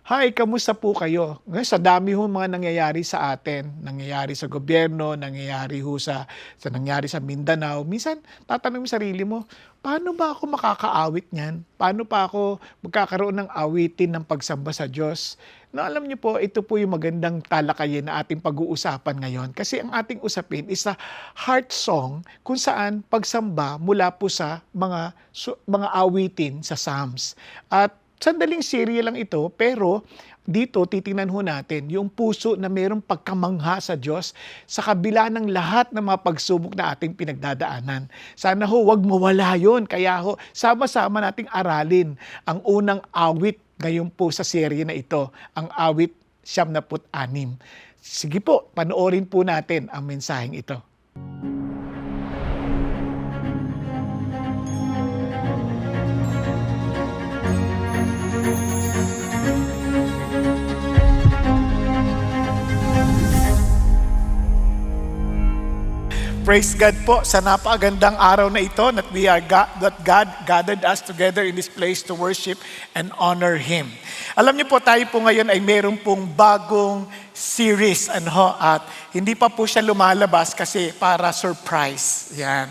Hi, kamusta po kayo? Ngayon sa dami ho mga nangyayari sa atin, nangyayari sa gobyerno, nangyayari ho sa nangyari sa Mindanao. Minsan tatanungin mo sarili mo, paano ba ako makakaawit niyan? Paano pa ako magkakaroon ng awitin ng pagsamba sa Diyos? Na alam niyo po, ito po yung magandang talakayin na ating pag-uusapan ngayon. Kasi ang ating usapin is a heart song kung saan pagsamba mula po sa mga awitin sa Psalms. At sandaling serye lang ito, pero dito titingnan ho natin yung puso na mayroong pagkamangha sa Diyos sa kabila ng lahat ng mga pagsubok na ating pinagdadaanan. Sana ho, wag mawala yun. Kaya ho, sama-sama nating aralin ang unang awit ngayon po sa serye na ito, ang awit 76. Sige po, panoorin po natin ang mensaheng ito. Praise God po sa napakagandang araw na ito that God gathered us together in this place to worship and honor Him. Alam niyo po, tayo po ngayon ay meron pong bagong series at hindi pa po siya lumalabas kasi para surprise. Yan.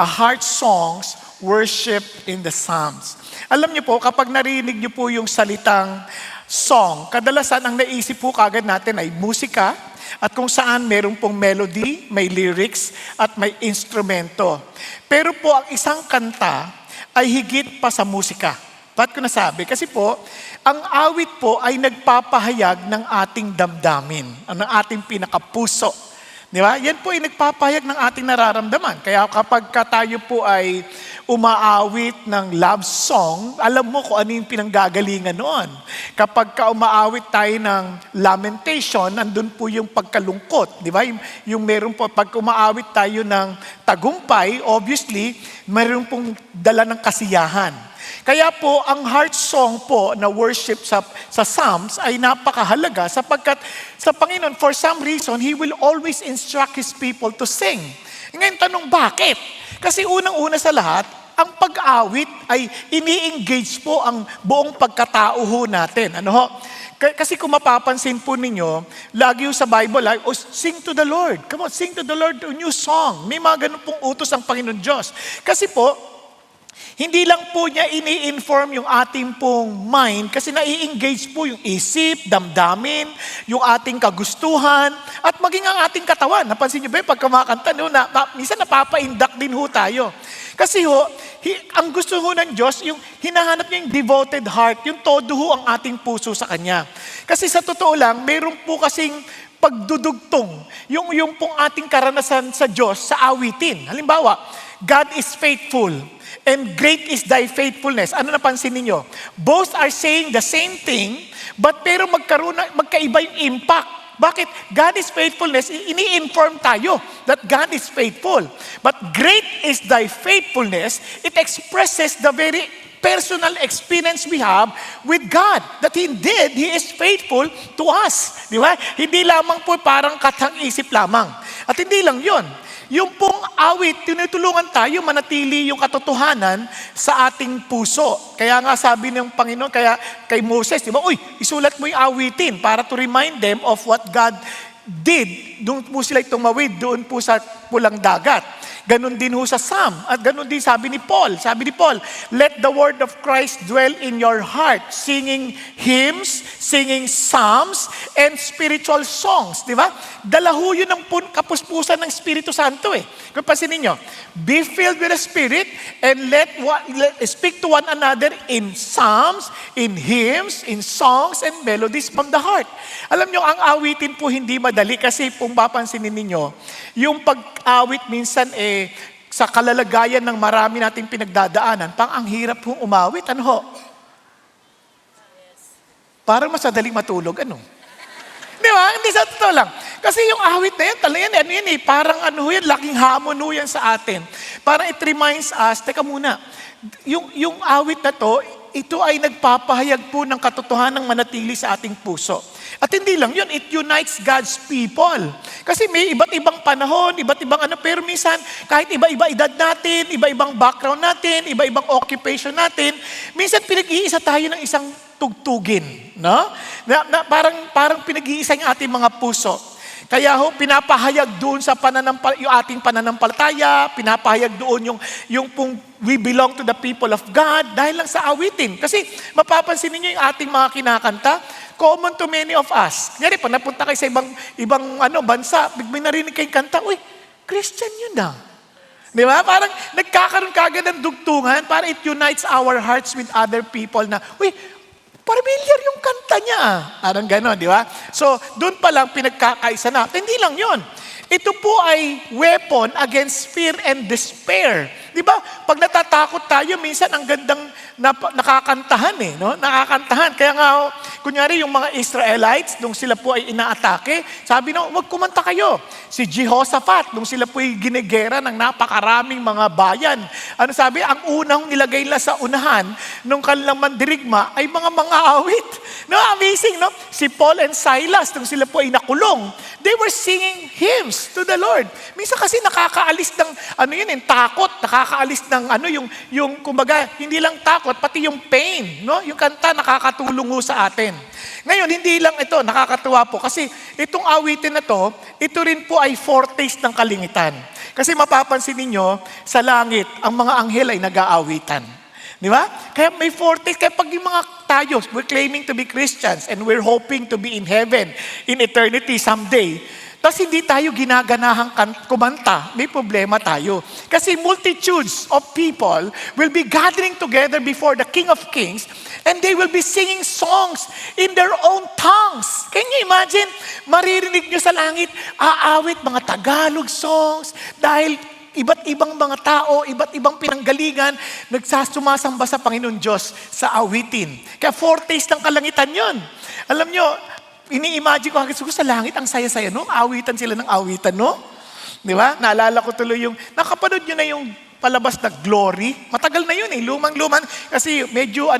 A Heart Songs, Worship in the Psalms. Alam niyo po, kapag narinig niyo po yung salitang song, kadalasan ang naisip po kagad natin ay musika, at kung saan meron pong melody, may lyrics, at may instrumento. Pero po ang isang kanta ay higit pa sa musika. Ba't ko nasabi? Kasi po, ang awit po ay nagpapahayag ng ating damdamin, ng ating pinakapuso. Di ba? Yan po ay nagpapahayag ng ating nararamdaman. Kaya kapag tayo po ay umaawit ng love song, alam mo kung ano yung pinanggagalingan noon. Kapag umaawit tayo ng lamentation, nandun po yung pagkalungkot. Di ba? Yung meron po, pag umaawit tayo ng tagumpay, obviously, meron pong dala ng kasiyahan. Kaya po, ang heart song po na worship sa Psalms ay napakahalaga sapagkat sa Panginoon, for some reason, He will always instruct His people to sing. Ngayon, tanong bakit? Kasi unang-una sa lahat, ang pag-awit ay ini-engage po ang buong pagkatao ho natin. Kasi kung mapapansin po ninyo, lagi sa Bible, sing to the Lord. Come on, sing to the Lord a new song. May mga ganun pong utos ang Panginoon Diyos. Kasi po, hindi lang po niya ini-inform yung ating pong mind kasi nai-engage po yung isip, damdamin, yung ating kagustuhan, at maging ang ating katawan. Napansin niyo ba pag kumakanta, minsan napapaindak din ho tayo. Kasi ang gusto ho ng Diyos, yung hinahanap niya yung devoted heart, yung todo ho ang ating puso sa Kanya. Kasi sa totoo lang, mayroon po kasing pagdudugtong, yung pong ating karanasan sa Diyos sa awitin. Halimbawa, God is faithful. And great is thy faithfulness. Ano napansin ninyo? Both are saying the same thing, but pero magkaiba yung impact. Bakit? God is faithfulness, ini-inform tayo that God is faithful. But great is thy faithfulness, it expresses the very personal experience we have with God. That indeed, He is faithful to us. Di ba? Hindi lamang po parang katang-isip lamang. At hindi lang yon. Yung pong awit, tinutulungan tayo manatili yung katotohanan sa ating puso. Kaya nga sabi ng Panginoon, kaya kay Moses, di ba, isulat mo yung awitin para to remind them of what God did. Doon po sila tumawid, doon po sa pulang dagat. Ganon din ho sa Psalm. At ganon din sabi ni Paul. Sabi ni Paul, let the word of Christ dwell in your heart, singing hymns, singing psalms, and spiritual songs. Di ba? Dala ho yun ng kapuspusan ng Espiritu Santo eh. Kung pansinin nyo, be filled with the Spirit and let speak to one another in psalms, in hymns, in songs, and melodies from the heart. Alam nyo, ang awitin po hindi madali kasi kung papansinin ninyo, yung pag-awit minsan sa kalalagayan ng marami nating pinagdadaanan, ang hirap pong umawit. Parang mas madaling matulog, Di ba? Hindi sa totoo lang. Kasi yung awit na yan, talaga parang laking hamon yan sa atin. Parang it reminds us, teka muna, yung awit na to, ito ay nagpapahayag po ng katotohanan ng manatili sa ating puso. At hindi lang yun, it unites God's people. Kasi may iba't ibang panahon, iba't ibang pero minsan, kahit iba-iba edad natin, iba-ibang background natin, iba-ibang occupation natin, minsan pinag-iisa tayo ng isang tugtugin, no? Parang pinag-iisa yung ating mga puso. Kaya pinapahayag doon sa yung ating pananampalataya, pinapahayag doon yung pong we belong to the people of God dahil lang sa awitin. Kasi mapapansin niyo yung ating mga kinakanta, common to many of us. Kunyari, pag napunta kayo sa ibang bansa, may narinig kayong kanta, uy, Christian yun na. Di ba? Parang nagkakaroon kagad ng dugtungan para it unites our hearts with other people na, uy, familiar yung kanta niya. Parang gano'n, di ba? So, doon pa lang pinagkakaisa na. Hindi lang yun. Ito po ay weapon against fear and despair. Di ba? Pag natatakot tayo, minsan ang gandang nakakantahan no? Nakakantahan. Kaya nga, kunyari yung mga Israelites, nung sila po ay inaatake, sabi na, huwag kumanta kayo. Si Jehoshaphat, nung sila po ay ginegera ng napakaraming mga bayan. Ano sabi? Ang unang nilagay nila sa unahan nung kanilang mandirigma ay mga awit. No, amazing, no? Si Paul and Silas, nung sila po ay nakulong, they were singing hymns to the Lord. Minsan kasi nakakaalis ng, takot, nakakaalis ng, yung kumbaga, hindi lang takot, pati yung pain, no? Yung kanta nakakatulong sa atin. Ngayon, hindi lang ito, nakakatuwa po, kasi itong awitin na to, ito rin po ay foretaste ng kalingitan. Kasi mapapansin ninyo, sa langit, ang mga anghel ay nag-aawitan. Di ba? Kaya may foretaste, kaya pag yung mga tayo, we're claiming to be Christians and we're hoping to be in heaven, in eternity someday, tapos hindi tayo ginaganahang kumanta, may problema tayo. Kasi multitudes of people will be gathering together before the King of Kings and they will be singing songs in their own tongues. Can you imagine? Maririnig nyo sa langit, aawit mga Tagalog songs dahil iba't ibang mga tao, iba't ibang pinanggalingan, sumasamba sa Panginoon Diyos sa awitin. Kaya foretaste ng kalangitan yon. Alam nyo, ini-imagine ko hanggang sa langit, ang saya-saya, no? Awitan sila ng awitan, no? Di ba? Naalala ko tuloy nakapanood nyo na yung palabas na Glory. Matagal na yun lumang-lumang. Kasi medyo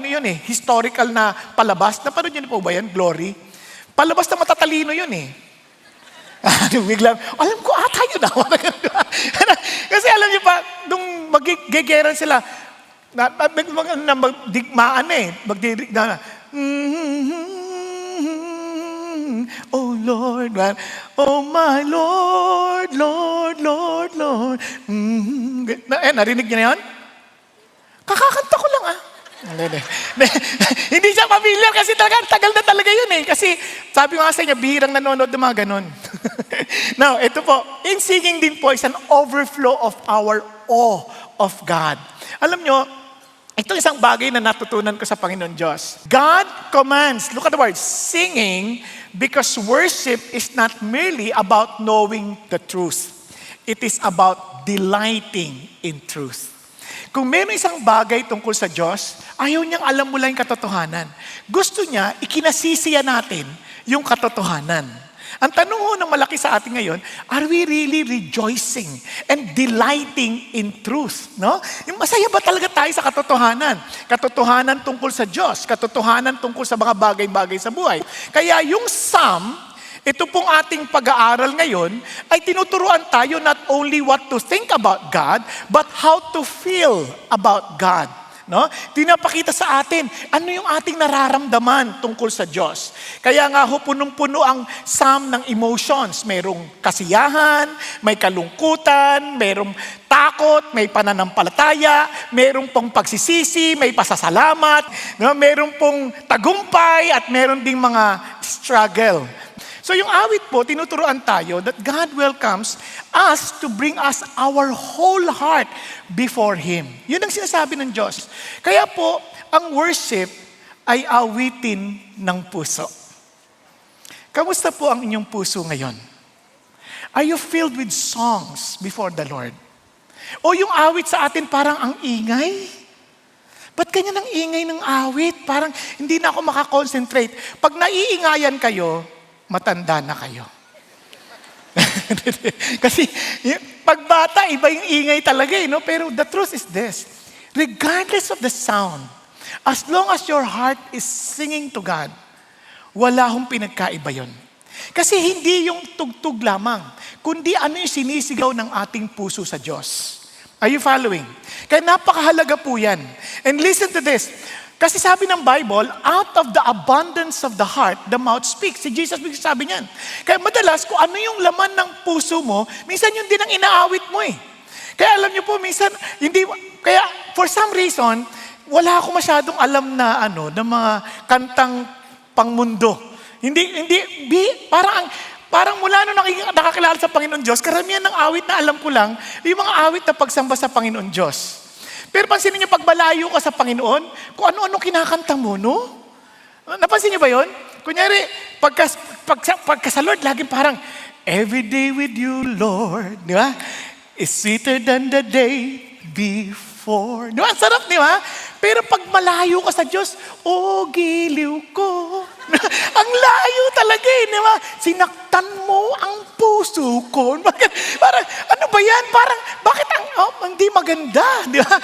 historical na palabas. Napanood nyo na po ba yan, Glory? Palabas na matatalino yun Biglang, alam ko ata yun Kasi alam niyo pa, nung magigegeran sila, magdigmaan oh Lord, oh my Lord, Lord, Lord, Lord. Narinig niyo na yun? Kakakanta ko lang Hindi siya familiar kasi talaga, tagal na talaga yun Kasi sabi ko nga sa inyo, bihirang nanonood ng mga ganun. Now, ito po, in singing din po is an overflow of our awe of God. Alam nyo, ito isang bagay na natutunan ko sa Panginoon Diyos. God commands, look at the word, singing, because worship is not merely about knowing the truth. It is about delighting in truth. Kung meron isang bagay tungkol sa Diyos, ayaw niyang alam mo lang yung katotohanan. Gusto niya, ikinasisiya natin yung katotohanan. Ang tanong ng malaki sa atin ngayon, are we really rejoicing and delighting in truth? No? Yung masaya ba talaga tayo sa katotohanan? Katotohanan tungkol sa Diyos, katotohanan tungkol sa mga bagay-bagay sa buhay. Kaya yung Psalm, ito pong ating pag-aaral ngayon, ay tinuturuan tayo not only what to think about God, but how to feel about God. No? Pinapakita sa atin, ano yung ating nararamdaman tungkol sa Diyos. Kaya nga punong-puno ang Psalm ng emotions. Mayroong kasiyahan, may kalungkutan, mayroong takot, may pananampalataya, mayroong pong pagsisisi, may pasasalamat, no? Mayroong pong tagumpay, at mayroong ding mga struggle. So yung awit po, tinuturuan tayo that God welcomes us to bring us our whole heart before Him. Yun ang sinasabi ng Diyos. Kaya po, ang worship ay awitin ng puso. Kamusta po ang inyong puso ngayon? Are you filled with songs before the Lord? O yung awit sa atin parang ang ingay? Ba't ganyan ang ingay ng awit? Parang hindi na ako makakonsentrate. Pag naiingayan kayo, matanda na kayo. Kasi pag bata, iba yung ingay talaga no? Pero the truth is this, regardless of the sound, As long as your heart is singing to God, wala hong pinagkaiba yun. Kasi hindi yung tugtog lamang, kundi ano yung sinisigaw ng ating puso sa Diyos. Are you following? Kaya napakahalaga po yan. And listen to this. Kasi sabi ng Bible, out of the abundance of the heart, the mouth speaks. Si Jesus sabi niyan. Kaya madalas, kung ano yung laman ng puso mo, minsan yun din ang inaawit mo eh. Kaya alam niyo po, minsan, kaya for some reason, wala ako masyadong alam na na mga kantang pangmundo. Parang mula nung nakakilala sa Panginoon Diyos, karamihan ng awit na alam ko lang, yung mga awit na pagsamba sa Panginoon Diyos. Pero pansinin niyo, pag malayo ka sa Panginoon, kung ano-ano kinakanta mo, no? Napansin niyo ba yun? Kunyari, pagka sa Lord, laging parang, every day with you, Lord, di ba? Is sweeter than the day before. Di ba? Ang sarap, di ba? Pero pag malayo ka sa Diyos, giliw ko. Ang layo talaga eh, di ba? Sinaktan mo ang puso ko. Parang, ano ba yan? Parang, bakit hindi maganda? Di ba?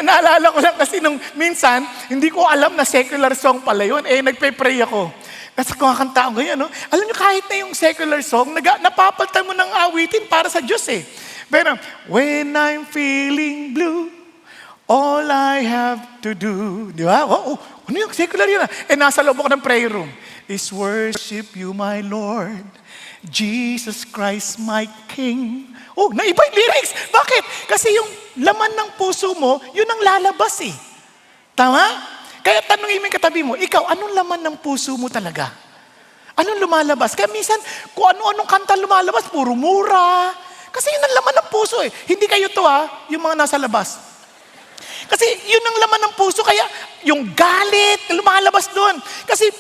Naalala ko lang kasi nung minsan, hindi ko alam na secular song pala yun. Nagpe-pray ako. Kasi kumakanta ako ganyan, no? Alam niyo, kahit na yung secular song, napapalitan mo ng awitin para sa Diyos eh. Pero, when I'm feeling blue, all I have to do, di ba? Ano yung secular yun? Nasa loob ako ng prayer room. Is worship you, my Lord. Jesus Christ, my King. Naiba yung lyrics. Bakit? Kasi yung laman ng puso mo, yun ang lalabas eh. Tama? Kaya tanongin mo yung katabi mo, ikaw, anong laman ng puso mo talaga? Anong lumalabas? Kaya minsan, kung ano-anong kanta lumalabas, puro mura. Kasi yun ang laman ng puso eh. Hindi kayo to yung mga nasa labas. Kasi yun ang laman ng puso, kaya yung galit, lumalabas doon. Kasi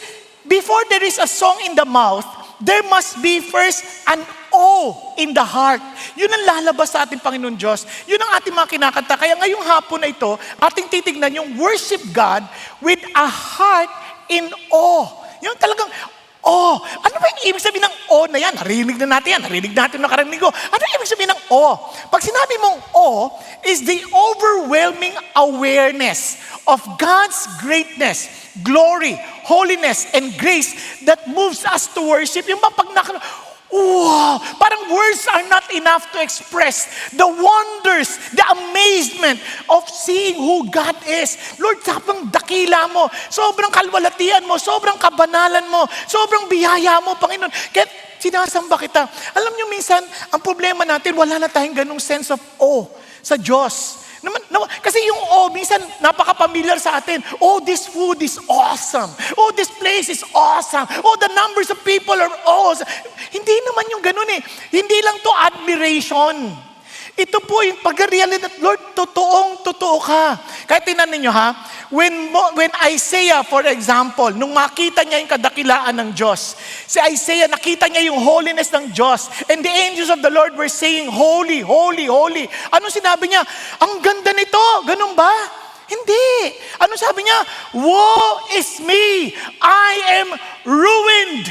before there is a song in the mouth, there must be first an awe in the heart. Yun ang lalabas sa ating Panginoon Diyos. Yun ang ating mga kinakanta. Kaya ngayong hapon na ito, ating titignan yung worship God with a heart in awe. Yung talagang ano ba yung ibig sabihin ng na yan? Narinig na natin yan. Narinig natin nakarang linggo. Ano yung ibig sabihin ng Pag sinabi mong is the overwhelming awareness of God's greatness, glory, holiness, and grace that moves us to worship. Yung wow! Parang words are not enough to express the wonders, the amazement of seeing who God is. Lord, sobrang dakila mo, sobrang kalwalatian mo, sobrang kabanalan mo, sobrang biyaya mo, Panginoon. Kaya sinasamba kita. Alam niyo minsan, ang problema natin, wala na tayong ganung sense of awe sa Diyos. Kasi yung minsan napaka-familiar sa atin. This food is awesome. This place is awesome. The numbers of people are awesome. Hindi naman yung ganun eh. Hindi lang to admiration. Ito po yung pag-realidad, Lord, totoo ka. Kaya tinanin nyo when Isaiah, for example, nung makita niya yung kadakilaan ng Diyos, si Isaiah, nakita niya yung holiness ng Diyos, and the angels of the Lord were saying, holy, holy, holy. Ano sinabi niya? Ang ganda nito. Ganun ba? Hindi. Ano sabi niya? Woe is me. I am ruined.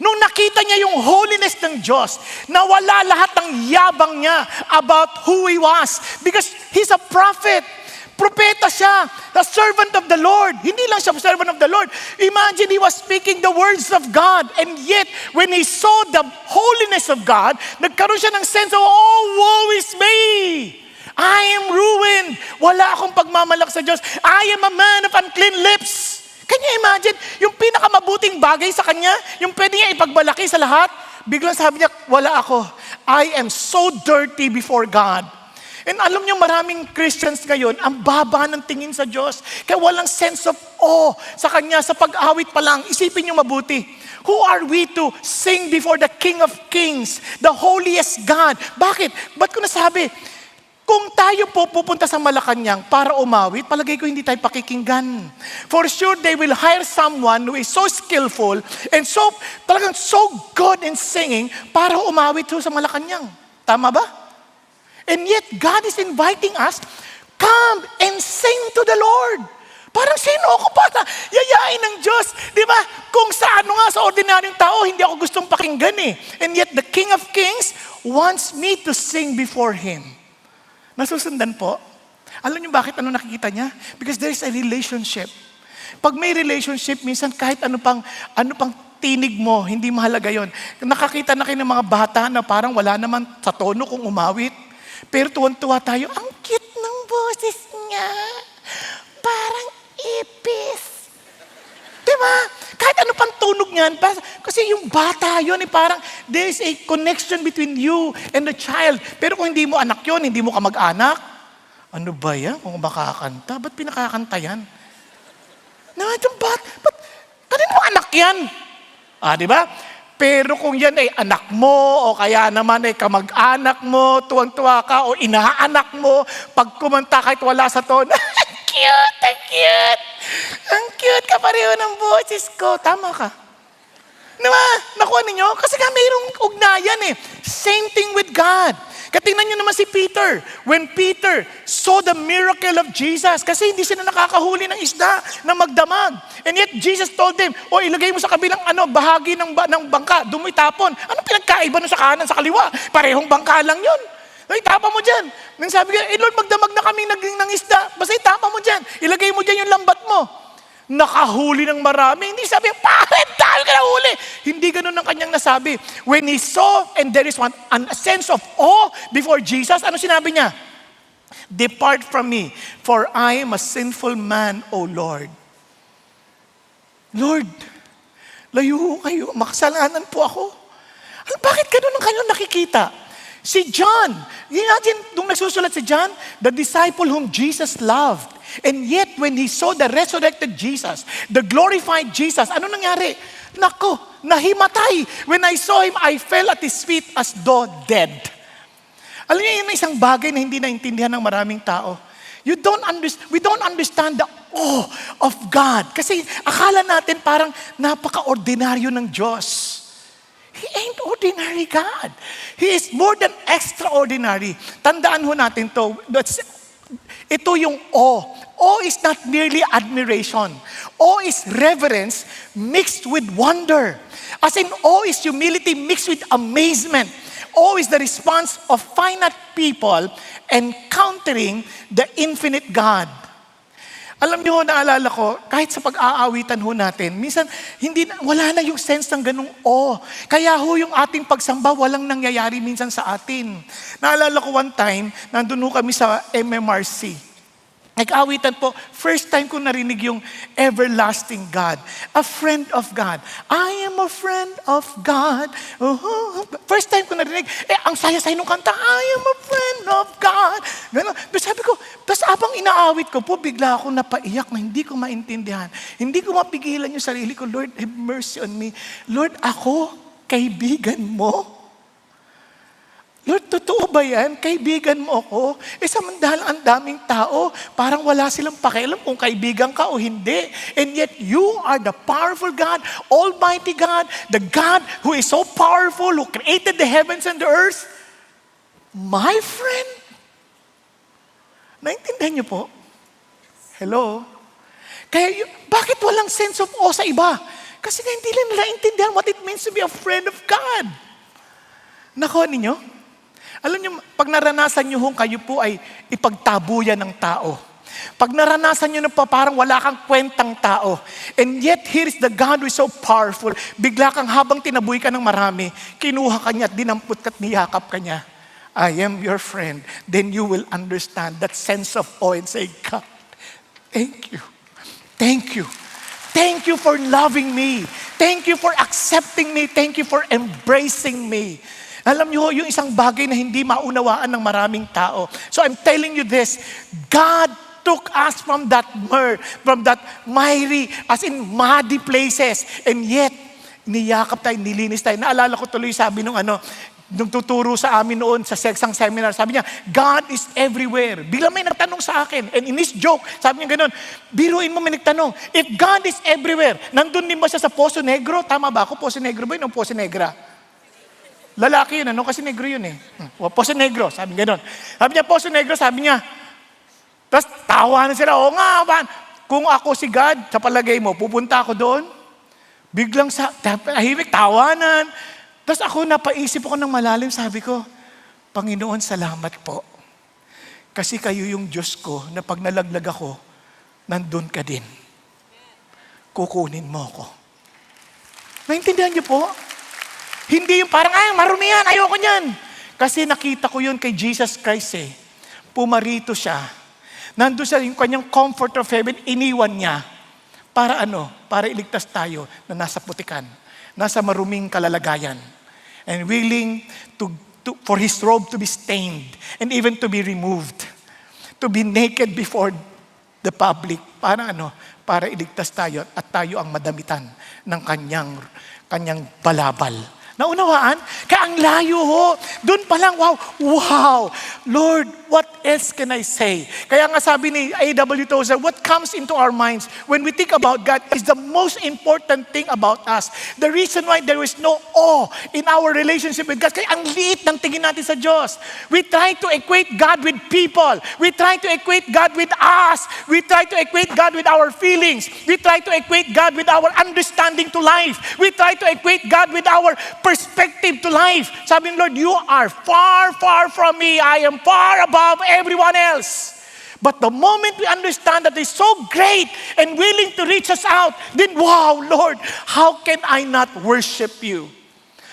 Nung nakita niya yung holiness ng Diyos, nawala lahat ng yabang niya about who He was. Because He's a prophet. Propeta siya. The servant of the Lord. Hindi lang siya servant of the Lord. Imagine He was speaking the words of God. And yet, when He saw the holiness of God, nagkaroon siya ng sense of, woe is me. I am ruined. Wala akong pagmamalak sa Diyos. I am a man of unclean lips. Can you imagine? Yung pinakamabuting bagay sa kanya, yung pwede niya ipagbalaki sa lahat, biglang sabi niya, wala ako. I am so dirty before God. And alam niyo, maraming Christians ngayon, ang baba ng tingin sa Diyos. Kaya walang sense of awe sa Kanya, sa pag-awit pa lang. Isipin niyo mabuti. Who are we to sing before the King of Kings, the holiest God? Bakit? Ba't ko nasabi? Kung tayo po pupunta sa Malacanang para umawit, palagay ko hindi tayo pakikinggan. For sure, they will hire someone who is so skillful and talagang so good in singing para umawit sa Malacanang. Tama ba? And yet, God is inviting us, come and sing to the Lord. Parang sino ako para yayain ng Diyos? Di ba? Kung sa sa ordinaryong tao, hindi ako gustong pakinggan eh. And yet, the King of Kings wants me to sing before Him. Nasusundan po? Alam niyo bakit ano nakikita niya? Because there is a relationship. Pag may relationship, minsan kahit ano pang tinig mo, hindi mahalaga yon. Nakakita na kayo ng mga bata na parang wala naman sa tono kung umawit. Pero tuwan-tuwa tayo, ang cute ng boses niya. Parang ipis. Diba? Kahit ano pang tunog niyan, kasi yung bata yun, parang there is a connection between you and the child. Pero kung hindi mo anak yun, hindi mo kamag-anak, ano ba yan? Kung makakanta, ba't pinakakanta yan? Ba't kanino mo anak yan? Di ba? Pero kung yan ay anak mo, o kaya naman ay kamag-anak mo, tuwang-tuwa ka, o inaanak mo, pag kumanta kahit wala sa tono, cute, ang cute. Ang cute ka pareho ng boses ko. Tama ka. Diba? Nakuha ninyo? Kasi nga mayroong ugnayan eh. Same thing with God. Katingnan nyo naman si Peter. When Peter saw the miracle of Jesus, kasi hindi sila nakakahuli ng isda na magdamag. And yet Jesus told them, ilagay mo sa kabilang bahagi ng bangka, doon mo itapon. Anong pinagkaiba nun sa kanan, sa kaliwa? Parehong bangka lang yun. Itapa mo dyan. Nang sabi ko, Lord, magdamag na kami ng isda. Basta itapa mo dyan. Ilagay mo dyan yung lambat mo. Nakahuli ng marami. Hindi sabi, bakit dahil ka nahuli? Hindi ganun ang kanyang nasabi. When he saw, and there is a sense of awe before Jesus, ano sinabi niya? Depart from me, for I am a sinful man, O Lord. Lord, layo kayo, makasalanan po ako. Bakit ganun ang kanyang nakikita? Si John, imagine, nung nagsusulat si John, the disciple whom Jesus loved. And yet, when he saw the resurrected Jesus, the glorified Jesus, ano nangyari? Nako, nahimatay. When I saw him, I fell at his feet as though dead. Alam niyo, yun isang bagay na hindi naintindihan ng maraming tao. We don't understand the awe of God. Kasi akala natin parang napaka-ordinaryo ng Diyos. He ain't ordinary God. He is more than extraordinary. Tandaan ho natin to. Ito yung awe. Awe is not merely admiration. Awe is reverence mixed with wonder. As in, awe is humility mixed with amazement. Awe is the response of finite people encountering the infinite God. Alam niyo, naalala ko, kahit sa pag-aawitan ho natin, minsan wala na yung sense ng ganung awe. Kaya ho yung ating pagsamba, walang nangyayari minsan sa atin. Naalala ko one time, nandun ho kami sa MMRC. Nag-awitan po, first time ko narinig yung everlasting God. A friend of God. I am a friend of God. First time ko narinig, ang saya-saya nung kanta, I am a friend of God. Ganon. Pero sabi ko, tapos abang inaawit ko po, bigla ako napaiyak na hindi ko maintindihan. Hindi ko mapigilan yung sarili ko, Lord, have mercy on me. Lord, ako, kaibigan mo? Lord, totoo ba yan? Kaibigan mo ako? Samantalang ang daming tao, parang wala silang pakialam kung kaibigan ka o hindi. And yet, you are the powerful God, Almighty God, the God who is so powerful, who created the heavens and the earth. My friend? Naintindihan niyo po? Hello? Kaya, bakit walang sense of awe sa iba? Kasi nga hindi nila naintindihan what it means to be a friend of God. Nakuha ninyo? Alam niyo, pag naranasan niyo kayo po ay ipagtabuyan ng tao. Pag naranasan niyo na parang wala kang kwentang tao. And yet, here is the God who is so powerful. Bigla kang habang tinabuhay ka ng marami, kinuha ka niya at dinampot ka at niyakap ka niya. I am your friend. Then you will understand that sense of awe and say, God, thank you. Thank you. Thank you for loving me. Thank you for accepting me. Thank you for embracing me. Alam niyo, yung isang bagay na hindi maunawaan ng maraming tao. So I'm telling you this, God took us from that miry, as in muddy places, and yet, niyakap tayo, nilinis tayo. Naalala ko tuloy sabi nung tuturo sa amin noon sa seksang seminar, sabi niya, God is everywhere. Bigla may nagtanong sa akin, and in his joke, sabi niya ganun, biruin mo may nagtanong, if God is everywhere, nandun din ba siya sa Poso Negro? Tama ba ako? Poso Negro ba yun o Poso Negra? Lalaki yun, kasi negro yun eh. Poso Negro, sabi gano'n. Sabi niya, Poso Negro, sabi niya. Tapos tawanan sila, oo nga, kung ako si God, sa palagay mo, pupunta ako doon? Biglang tahimik, tawanan. Tapos ako, napaisip ako ng malalim, sabi ko, Panginoon, salamat po. Kasi kayo yung Diyos ko na pag nalaglag ako, nandun ka din. Kukunin mo ako. Naintindihan niyo po? Hindi yung parang, marumi yan, ayoko niyan. Kasi nakita ko yun kay Jesus Christ eh. Pumarito siya. Nandun siya yung kanyang comfort of heaven, iniwan niya. Para ano? Para iligtas tayo na nasa putikan, nasa maruming kalalagayan. And willing for His robe to be stained and even to be removed. To be naked before the public. Para ano? Para iligtas tayo at tayo ang madamitan ng kanyang balabal. Naunawaan? Kaya ang layo ho. Doon pa lang, wow, Lord, what else can I say? Kaya nga sabi ni A.W. Tozer, what comes into our minds when we think about God is the most important thing about us. The reason why there is no awe in our relationship with God, kaya ang liit ng tingin natin sa Diyos. We try to equate God with people. We try to equate God with us. We try to equate God with our feelings. We try to equate God with our understanding to life. We try to equate God with our perspective to life. Sabi ng Lord, you are far, far from me. I am far above everyone else. But the moment we understand that He's so great and willing to reach us out, then wow, Lord, how can I not worship You?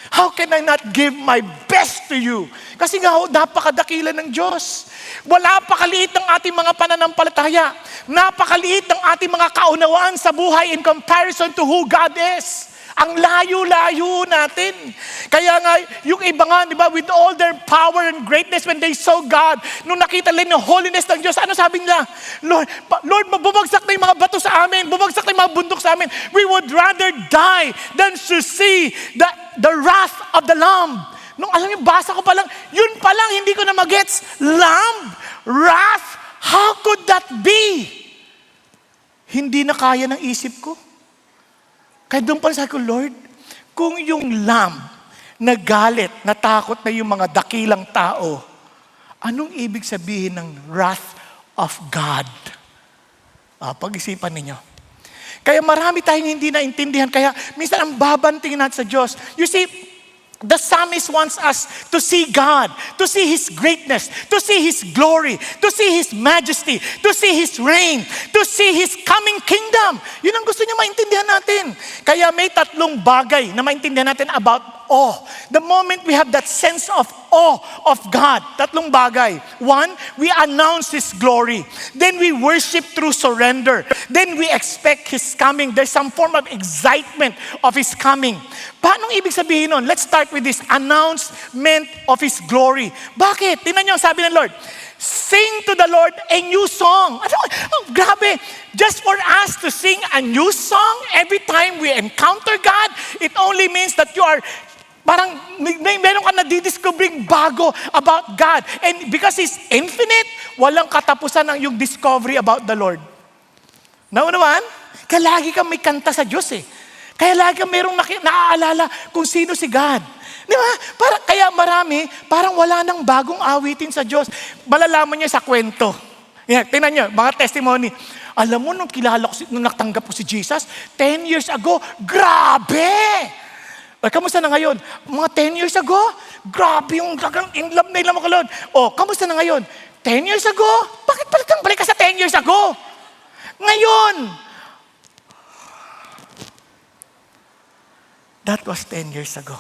How can I not give my best to You? Kasi nga, napakadakila ng Diyos. Wala pa kaliit ng ating mga pananampalataya. Napakaliit ng ating mga kaunawaan sa buhay in comparison to who God is. Ang layo-layo natin. Kaya nga, yung iba nga, di ba, with all their power and greatness, when they saw God, nung nakita nila yung holiness ng Diyos, ano sabi nila? Lord, bumagsak na yung mga bato sa amin, bumagsak na yung mga bundok sa amin. We would rather die than to see the wrath of the Lamb. Nung alam niyo, basa ko pa lang, yun pa lang, hindi ko na magets. Lamb? Wrath? How could that be? Hindi na kaya ng isip ko. Kaya doon pa sabi ko, Lord, kung yung lamb nagalit, natakot na yung mga dakilang tao, anong ibig sabihin ng wrath of God? Pag-isipan ninyo. Kaya marami tayong hindi naintindihan. Kaya minsan ang babantingin natin sa Diyos. You see, the psalmist wants us to see God, to see His greatness, to see His glory, to see His majesty, to see His reign, to see His coming kingdom. Yun ang gusto niya maintindihan natin. Kaya may tatlong bagay na maintindihan natin about awe. The moment we have that sense of awe of God, tatlong bagay. One, we announce His glory. Then we worship through surrender. Then we expect His coming. There's some form of excitement of His coming. Paano ibig sabihin nun? Let's start with this announcement of His glory. Bakit? Tingnan niyo, sabi ng Lord, sing to the Lord a new song. Grabe. Just for us to sing a new song every time we encounter God, it only means that you are parang meron ka nadidiscovering bago about God. And because He's infinite, walang katapusan ang yung discovery about the Lord. Naunawan? Kaya lagi kang may kanta sa Diyos eh. Kaya lagi kang merong naaalala kung sino si God. Di ba? Kaya marami, parang wala nang bagong awitin sa Diyos. Malalaman niya sa kwento. Yan, tingnan niyo, mga testimony. Alam mo, nung kilala ko, nung natanggap ko si Jesus, 10 years ago, grabe! Kamusta na ngayon? Mga 10 years ago, grabe yung in love na ilang mga Lord. Kamusta na ngayon? 10 years ago? Bakit balik ka sa 10 years ago? Ngayon! That was 10 years ago.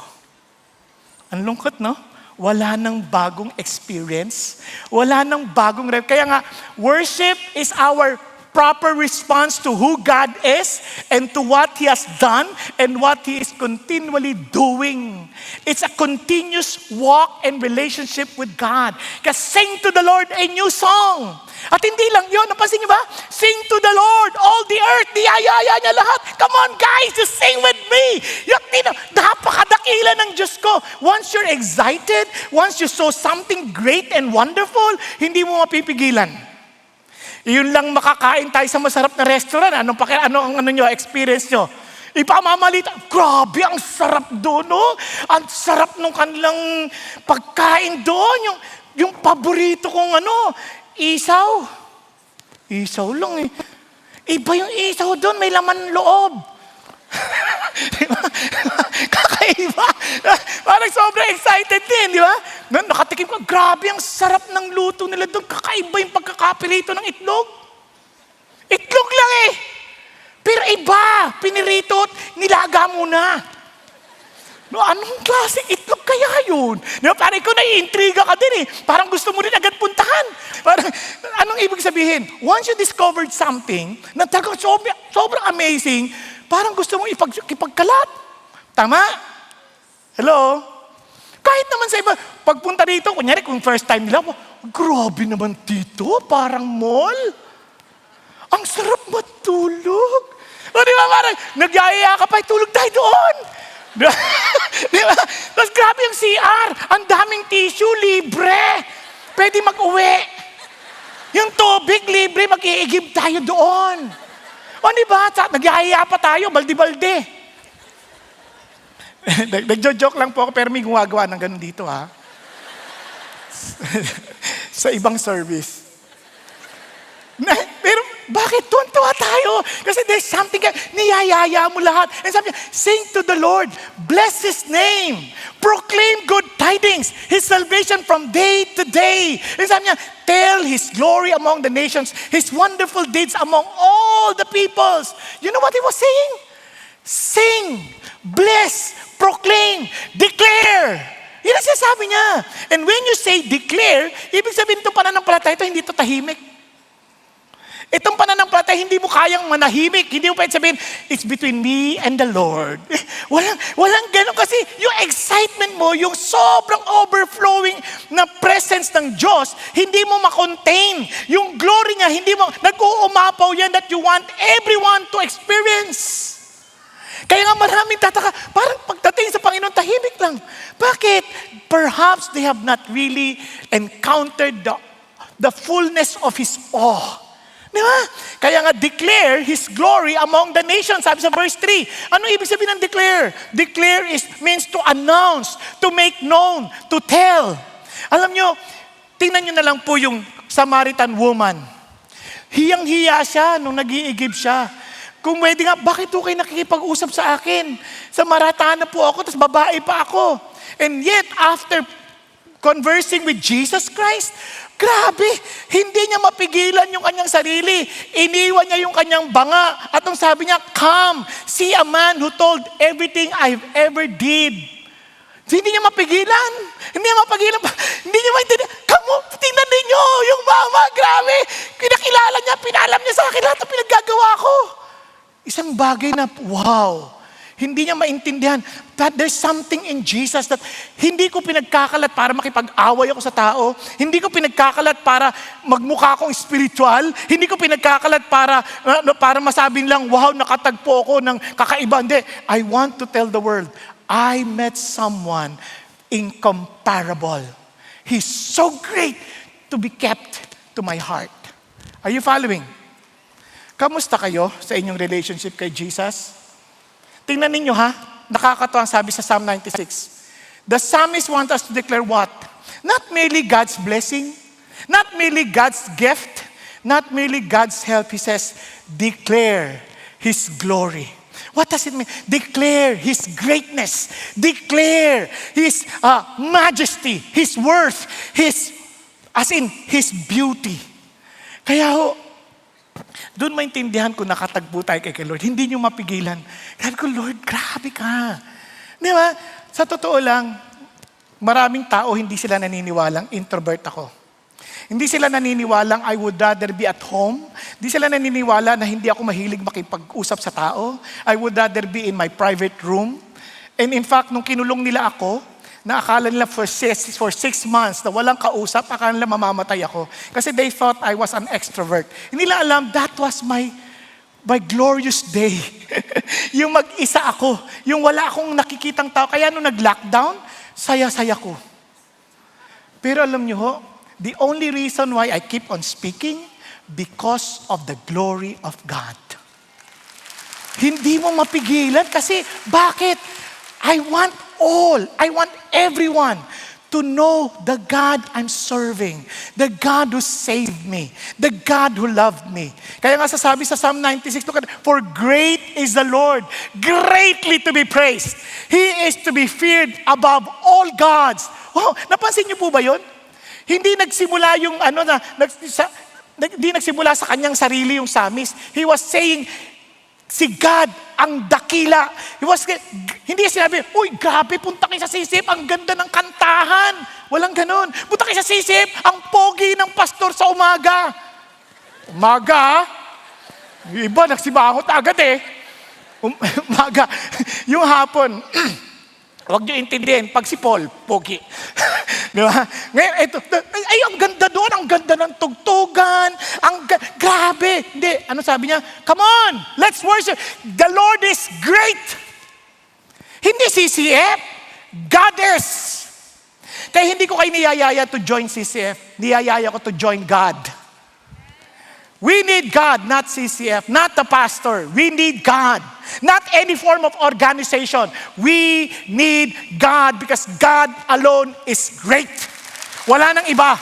Ang lungkot, no? Wala nang bagong experience. Wala nang bagong Kaya nga, worship is our proper response to who God is and to what He has done and what He is continually doing. It's a continuous walk and relationship with God. Kaya sing to the Lord a new song. At hindi lang yun, napansin niyo ba? Sing to the Lord, all the earth, niyayaya niya lahat. Come on guys, just sing with me. Napakadakila ng Diyos ko. Once you're excited, once you saw something great and wonderful, hindi mo mapipigilan. Yun lang makakain tayo sa masarap na restaurant. Ano ang experience nyo? Ipamamalita, grabe, ang sarap doon, no? Ang sarap ng kanilang pagkain doon. Yung paborito kong isaw. Isaw lang eh. Iba yung isaw doon, may laman loob. Diba? Kakaiba. Parang ay sobrang excited din, di ba? Nakatikim ko, grabe ang sarap ng luto nila doon. Kakaiba yung pagkakapirito ng itlog. Itlog lang eh. Pero iba, pinirito at nilaga muna. No, anong klaseng itlog kaya yun? No, parang ikaw naiintriga ka din eh. Parang gusto mo rin agad puntahan. Parang, anong ibig sabihin? Once you discovered something na talagang sobrang amazing, parang gusto mo ipagkalat. Tama? Hello? Kahit naman sa iba, pagpunta dito, kunyari kung first time nila, grabe naman dito, parang mall. Ang sarap matulog. O di ba parang, nagyayaya ka pa, tulog tayo doon. Di ba? Tapos grabe yung CR. Ang daming tissue, libre. Pwede mag-uwi. Yung tubig, libre. Mag-iigib tayo doon. O di ba? Nagyayaya pa tayo, balde-balde. Nagjo-joke lang po ako, pero may gumagawa ng ganun dito, ha? Sa ibang service. Pero bakit tuwan-tuwa tayo? Kasi there's something, niyayaya mo lahat. And sabi niya, sing to the Lord, bless His name, proclaim good tidings, His salvation from day to day. And sabi niya, tell His glory among the nations, His wonderful deeds among all the peoples. You know what He was saying? Sing, bless, proclaim, declare. Yun ang sinasabi niya. And when you say declare, ibig sabihin itong pananampalataya ito, hindi ito tahimik. Itong pananampalataya, hindi mo kayang manahimik. Hindi mo pwede sabihin, it's between me and the Lord. Walang ganun kasi yung excitement mo, yung sobrang overflowing na presence ng Diyos, hindi mo makontain. Yung glory niya, hindi mo, nag-uumapaw yan that you want everyone to experience. Kaya nga maraming tataka, parang pagdating sa Panginoon, tahimik lang. Bakit? Perhaps they have not really encountered the fullness of His awe. Di ba? Kaya nga, declare His glory among the nations. Sabi sa verse 3. Ano ibig sabihin ng declare? Declare means to announce, to make known, to tell. Alam nyo, tingnan nyo na lang po yung Samaritan woman. Hiyang-hiya siya nung nag-iigib siya. Kung pwede nga, bakit po kayo nakikipag-usap sa akin? Samaritana po ako, tapos babae pa ako. And yet, after conversing with Jesus Christ, grabe, hindi niya mapigilan yung kanyang sarili. Iniwan niya yung kanyang banga. At nung sabi niya, come, see a man who told everything I've ever did. Hindi niya mapigilan. Hindi niya mapigilan. Hindi niya maintindihan. Tingnan ninyo, yung mama, grabe. Kinakilala niya, pinalam niya sa akin lahat ang pinaggagawa ko. Isang bagay na, wow. Hindi niya maintindihan that there's something in Jesus that hindi ko pinagkakalat para makipag-away ako sa tao. Hindi ko pinagkakalat para magmukha akong spiritual. Hindi ko pinagkakalat para masabi lang, wow, nakatagpo ako ng kakaiba. Hindi. I want to tell the world, I met someone incomparable. He's so great to be kept to my heart. Are you following? Kamusta kayo sa inyong relationship kay Jesus? Tingnan ninyo ha, nakakatuwa ang sabi sa Psalm 96. The psalmist wants us to declare what? Not merely God's blessing, not merely God's gift, not merely God's help. He says, declare His glory. What does it mean? Declare His greatness. Declare His majesty, His worth, His beauty. Kaya doon maintindihan ko nakatagpo tayo kay Lord. Hindi niyo mapigilan. Sabi ko, Lord, grabe ka. Di ba? Sa totoo lang, maraming tao hindi sila naniniwalang introvert ako. Hindi sila naniniwalang I would rather be at home. Hindi sila naniniwala na hindi ako mahilig makipag-usap sa tao. I would rather be in my private room. And in fact, nung kinulong nila ako, na akala nila for 6 months na walang kausap, akala nila mamamatay ako. Kasi they thought I was an extrovert. Hindi nila alam, that was my glorious day. Yung mag-isa ako. Yung wala akong nakikitang tao. Kaya nung nag-lockdown, saya-saya ko. Pero alam nyo ho, the only reason why I keep on speaking, because of the glory of God. Hindi mo mapigilan kasi bakit? I want everyone to know the God I'm serving, the God who saved me, the God who loved me. Kaya nga sasabi sa Psalm 96, look at, for great is the Lord, greatly to be praised. He is to be feared above all gods. Wow, napansin niyo po ba yun? Hindi nagsimula yung hindi nagsimula sa kanyang sarili yung psalmist. He was saying, si God ang dakila. Hindi sinabi, uy, grabe, punta kayo sa sisip, ang ganda ng kantahan. Walang ganun. Punta kayo sa sisip, ang pogi ng pastor sa umaga. Umaga, yung iba, nagsibangot agad eh. Umaga. Yung hapon, huwag niyo intindihin, pag si Paul, pogi. Di ba? Ngayon, ito, ay, ang ganda doon, ang ganda ng tugtugan, grabe. Hindi, ano sabi niya? Come on, let's worship. The Lord is great. Hindi CCF, Goddess. Kaya hindi ko kayo niyayaya to join CCF, niyayaya ko to join God. We need God, not CCF, not the pastor. We need God. Not any form of organization. We need God because God alone is great. Wala nang iba.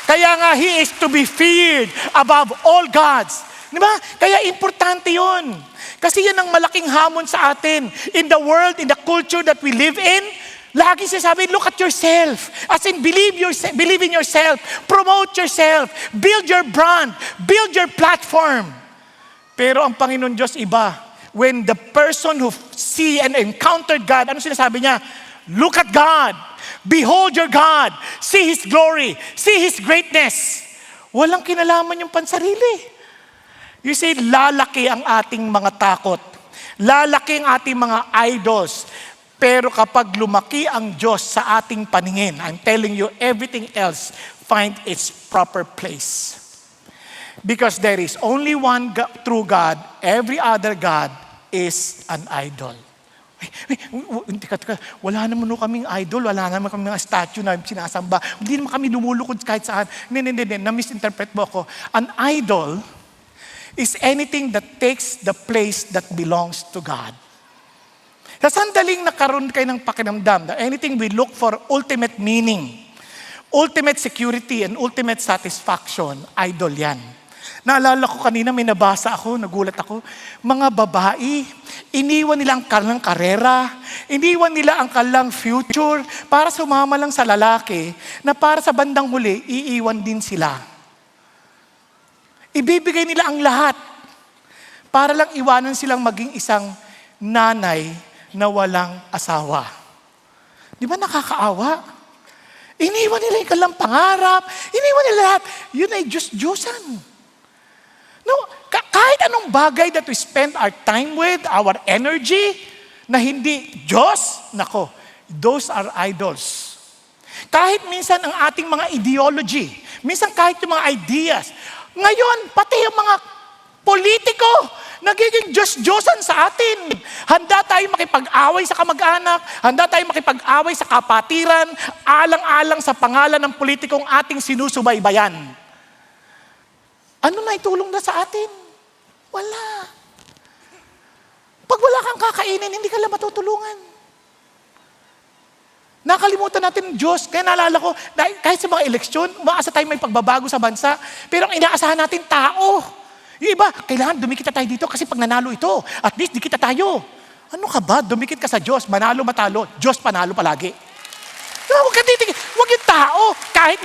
Kaya nga, He is to be feared above all gods. Di ba? Kaya importante yun. Kasi yan ang malaking hamon sa atin. In the world, in the culture that we live in, lagi sinasabi, look at yourself. As in, believe in yourself. Promote yourself. Build your brand. Build your platform. Pero ang Panginoon Diyos iba. When the person who see and encountered God, ano sinasabi niya? Look at God. Behold your God. See His glory. See His greatness. Walang kinalaman yung pansarili. You see, lalaki ang ating mga takot. Lalaki ang ating mga idols. Pero kapag lumaki ang Diyos sa ating paningin, I'm telling you, everything else find its proper place. Because there is only one true God, every other God is an idol. Wala naman kaming idol, wala naman kaming statue na sinasamba, hindi naman kami lumulukod kahit saan. Hindi, na-misinterpret mo ako. An idol is anything that takes the place that belongs to God. Sa sandaling nakaroon kayo ng pakiramdam that anything we look for ultimate meaning, ultimate security, and ultimate satisfaction, idol yan. Naalala ko kanina, may nabasa ako, nagulat ako, mga babae, iniwan nila ang kanilang karera, iniwan nila ang kanilang future para sumama lang sa lalaki na para sa bandang huli, iiwan din sila. Ibibigay nila ang lahat para lang iwanan silang maging isang nanay na walang asawa. Di ba nakakaawa? Iniwan nila yung kanilang pangarap, iniwan nila lahat. Yun ay Diyos-Diyosan. No, kahit anong bagay that we spend our time with, our energy, na hindi Diyos, nako, those are idols. Kahit minsan ang ating mga ideology, minsan kahit yung mga ideas, ngayon, pati yung mga politiko, nagiging Diyos-Diyosan sa atin. Handa tayo makipag-away sa kamag-anak, handa tayo makipag-away sa kapatiran, alang-alang sa pangalan ng politikong ating sinusubaybayan. Ano na itulong na sa atin? Wala. Pag wala kang kakainin, hindi ka lang matutulungan. Nakalimutan natin ng Diyos. Kaya naalala ko, kahit sa mga eleksyon, umaasa tayo may pagbabago sa bansa, pero ang inaasahan natin, tao. Yung iba, kailangan dumikit tayo dito kasi pag nanalo ito, at least dikit tayo. Ano ka ba? Dumikit ka sa Diyos, manalo matalo, Diyos panalo palagi. Huwag ka didikit. Huwag yung tao. Kahit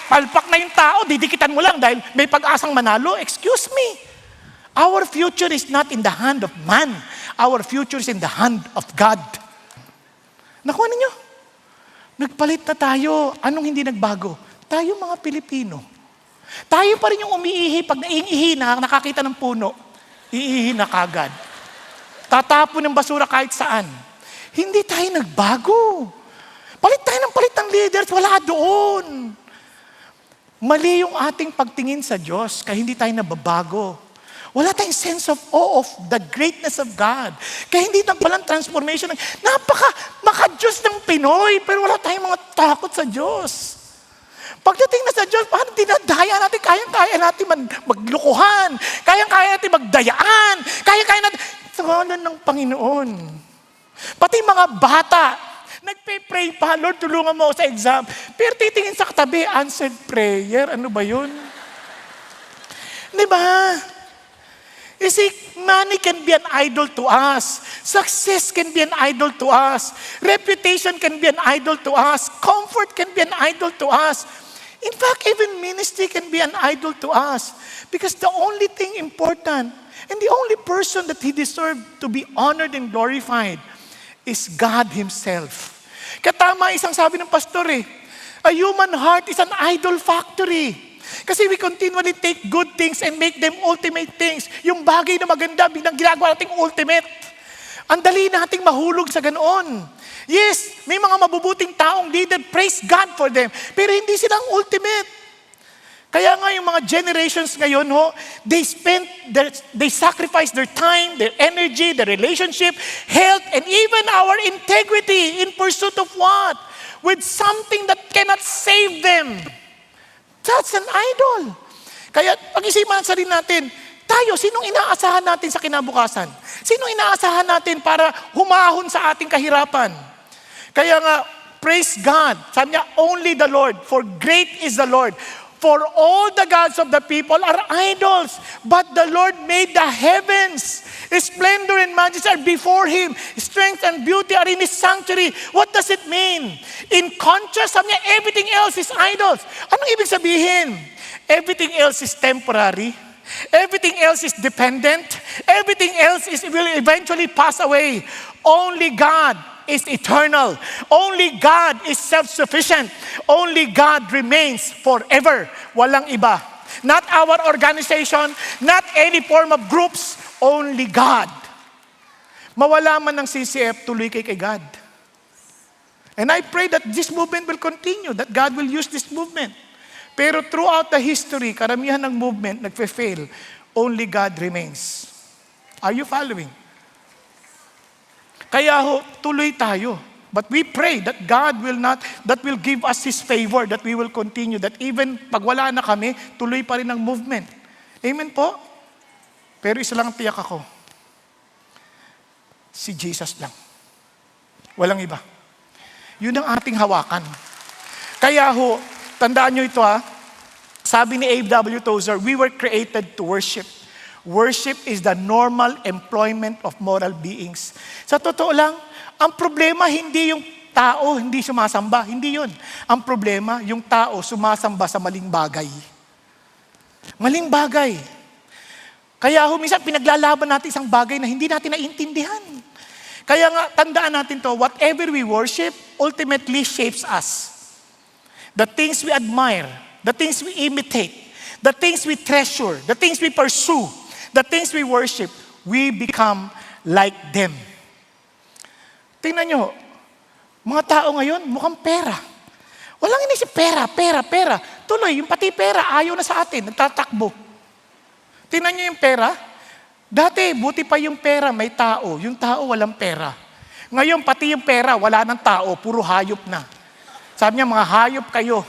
palpak na yung tao, didikitan mo lang dahil may pag-asang manalo. Excuse me. Our future is not in the hand of man. Our future is in the hand of God. Nakuha ninyo? Nagpalit na tayo. Anong hindi nagbago? Tayo mga Pilipino. Tayo pa rin yung umiihi. Pag naiihi na, nakakita ng puno, iihi na kagad. Tatapon ng basura kahit saan. Hindi tayo nagbago. Palit tayo ng leaders, wala doon. Mali yung ating pagtingin sa Diyos, kaya hindi tayo nababago. Wala tayong sense of awe of the greatness of God. Kaya hindi nang palang transformation. Maka-Diyos ng Pinoy, pero wala tayong mga takot sa Diyos. Pagdating na sa Diyos, paano dinadaya natin? Kayang-kaya natin maglukuhan. Kayang-kaya natin magdayaan. Kayang-kaya natin, sa ngalan ng Panginoon. Pati mga bata, Nagpe-pray pa, Lord, tulungan mo ako sa exam. Pero titingin sa katabi, answered prayer. Ano ba yun? Di ba? You see, money can be an idol to us. Success can be an idol to us. Reputation can be an idol to us. Comfort can be an idol to us. In fact, even ministry can be an idol to us. Because the only thing important and the only person that He deserved to be honored and glorified is God Himself. Katama isang sabi ng pastor a human heart is an idol factory. Kasi we continually take good things and make them ultimate things. Yung bagay na maganda, bilang ginagawa nating ultimate. Ang dali nating mahulog sa ganoon. Yes, may mga mabubuting taong leader, praise God for them. Pero hindi silang ultimate. Kaya nga yung mga generations ngayon, they sacrifice their time, their energy, their relationship, health, and even our integrity in pursuit of what? With something that cannot save them. That's an idol. Kaya pag-isipan sa rin natin, tayo, sinong inaasahan natin sa kinabukasan? Sinong inaasahan natin para humahon sa ating kahirapan? Kaya nga, praise God. Sabi niya, only the Lord, for great is the Lord. For all the gods of the people are idols, but the Lord made the heavens. Splendor and majesty are before Him. Strength and beauty are in His sanctuary. What does it mean? In contrast, sabi niya, everything else is idols. Anong ibig sabihin? Everything else is temporary. Everything else is dependent. Everything else will eventually pass away. Only God is eternal. Only God is self-sufficient. Only God remains forever. Walang iba. Not our organization, not any form of groups, only God. Mawala man ng CCF, tuloy kay God. And I pray that this movement will continue, that God will use this movement. Pero throughout the history, karamihan ng movement nagfe-fail. Only God remains. Are you following? Kaya tuloy tayo. But we pray that God will give us His favor, that we will continue, that even pag wala na kami, tuloy pa rin ang movement. Amen po? Pero isa lang ang tiyak ako. Si Jesus lang. Walang iba. Yun ang ating hawakan. Kaya tandaan nyo ito sabi ni A.W. Tozer, we were created to worship. Worship is the normal employment of moral beings. Sa totoo lang, ang problema hindi yung tao hindi sumasamba. Hindi yun. Ang problema, yung tao sumasamba sa maling bagay. Maling bagay. Kaya minsan pinaglalaban natin isang bagay na hindi natin naiintindihan. Kaya nga, tandaan natin to, whatever we worship, ultimately shapes us. The things we admire, the things we imitate, the things we treasure, the things we pursue, the things we worship, we become like them. Tingnan nyo, mga tao ngayon, mukhang pera. Walang inisip, pera. Tuloy, yung pati pera, ayaw na sa atin, nagtatakbo. Tingnan nyo yung pera. Dati, buti pa yung pera, may tao. Yung tao, walang pera. Ngayon, pati yung pera, wala ng tao, puro hayop na. Sabi niya, mga hayop kayo.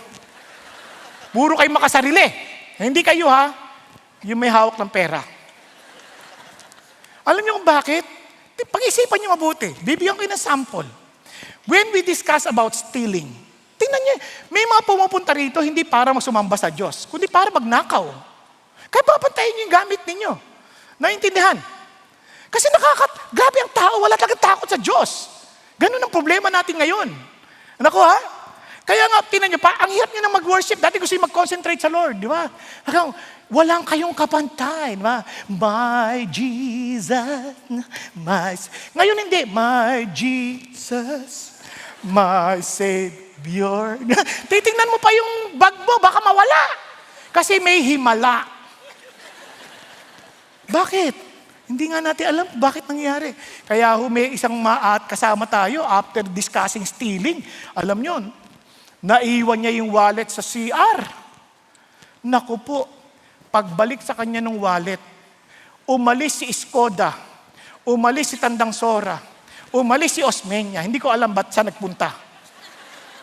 Puro kayo makasarili. Hindi kayo yung may hawak ng pera. Alam niyo kung bakit? Pag-isipan niyo mabuti. Bibigyan ko ng sample. When we discuss about stealing, tingnan niyo, may mga pumupunta rito hindi para magsumamba sa Diyos, kundi para magnakaw. Kaya papantayin niyo yung gamit ninyo. Naintindihan? Kasi grabe ang tao, wala talagang takot sa Diyos. Ganun ang problema natin ngayon. Naku Kaya nga, tingnan niyo pa, ang hirap niyo na mag-worship. Dati gusto yung mag-concentrate sa Lord, di ba? Walang kayong kapantay, di ba? My Jesus, Ngayon hindi, my Jesus, my Savior. Titingnan mo pa yung bag mo, baka mawala. Kasi may himala. Bakit? Hindi nga natin alam bakit nangyari. Kaya may isang kasama tayo after discussing stealing. Alam nyo, naiwan niya yung wallet sa CR. Naku po, pagbalik sa kanya ng wallet, umalis si Skoda, umalis si Tandang Sora, umalis si Osmeña. Hindi ko alam ba't siya nagpunta.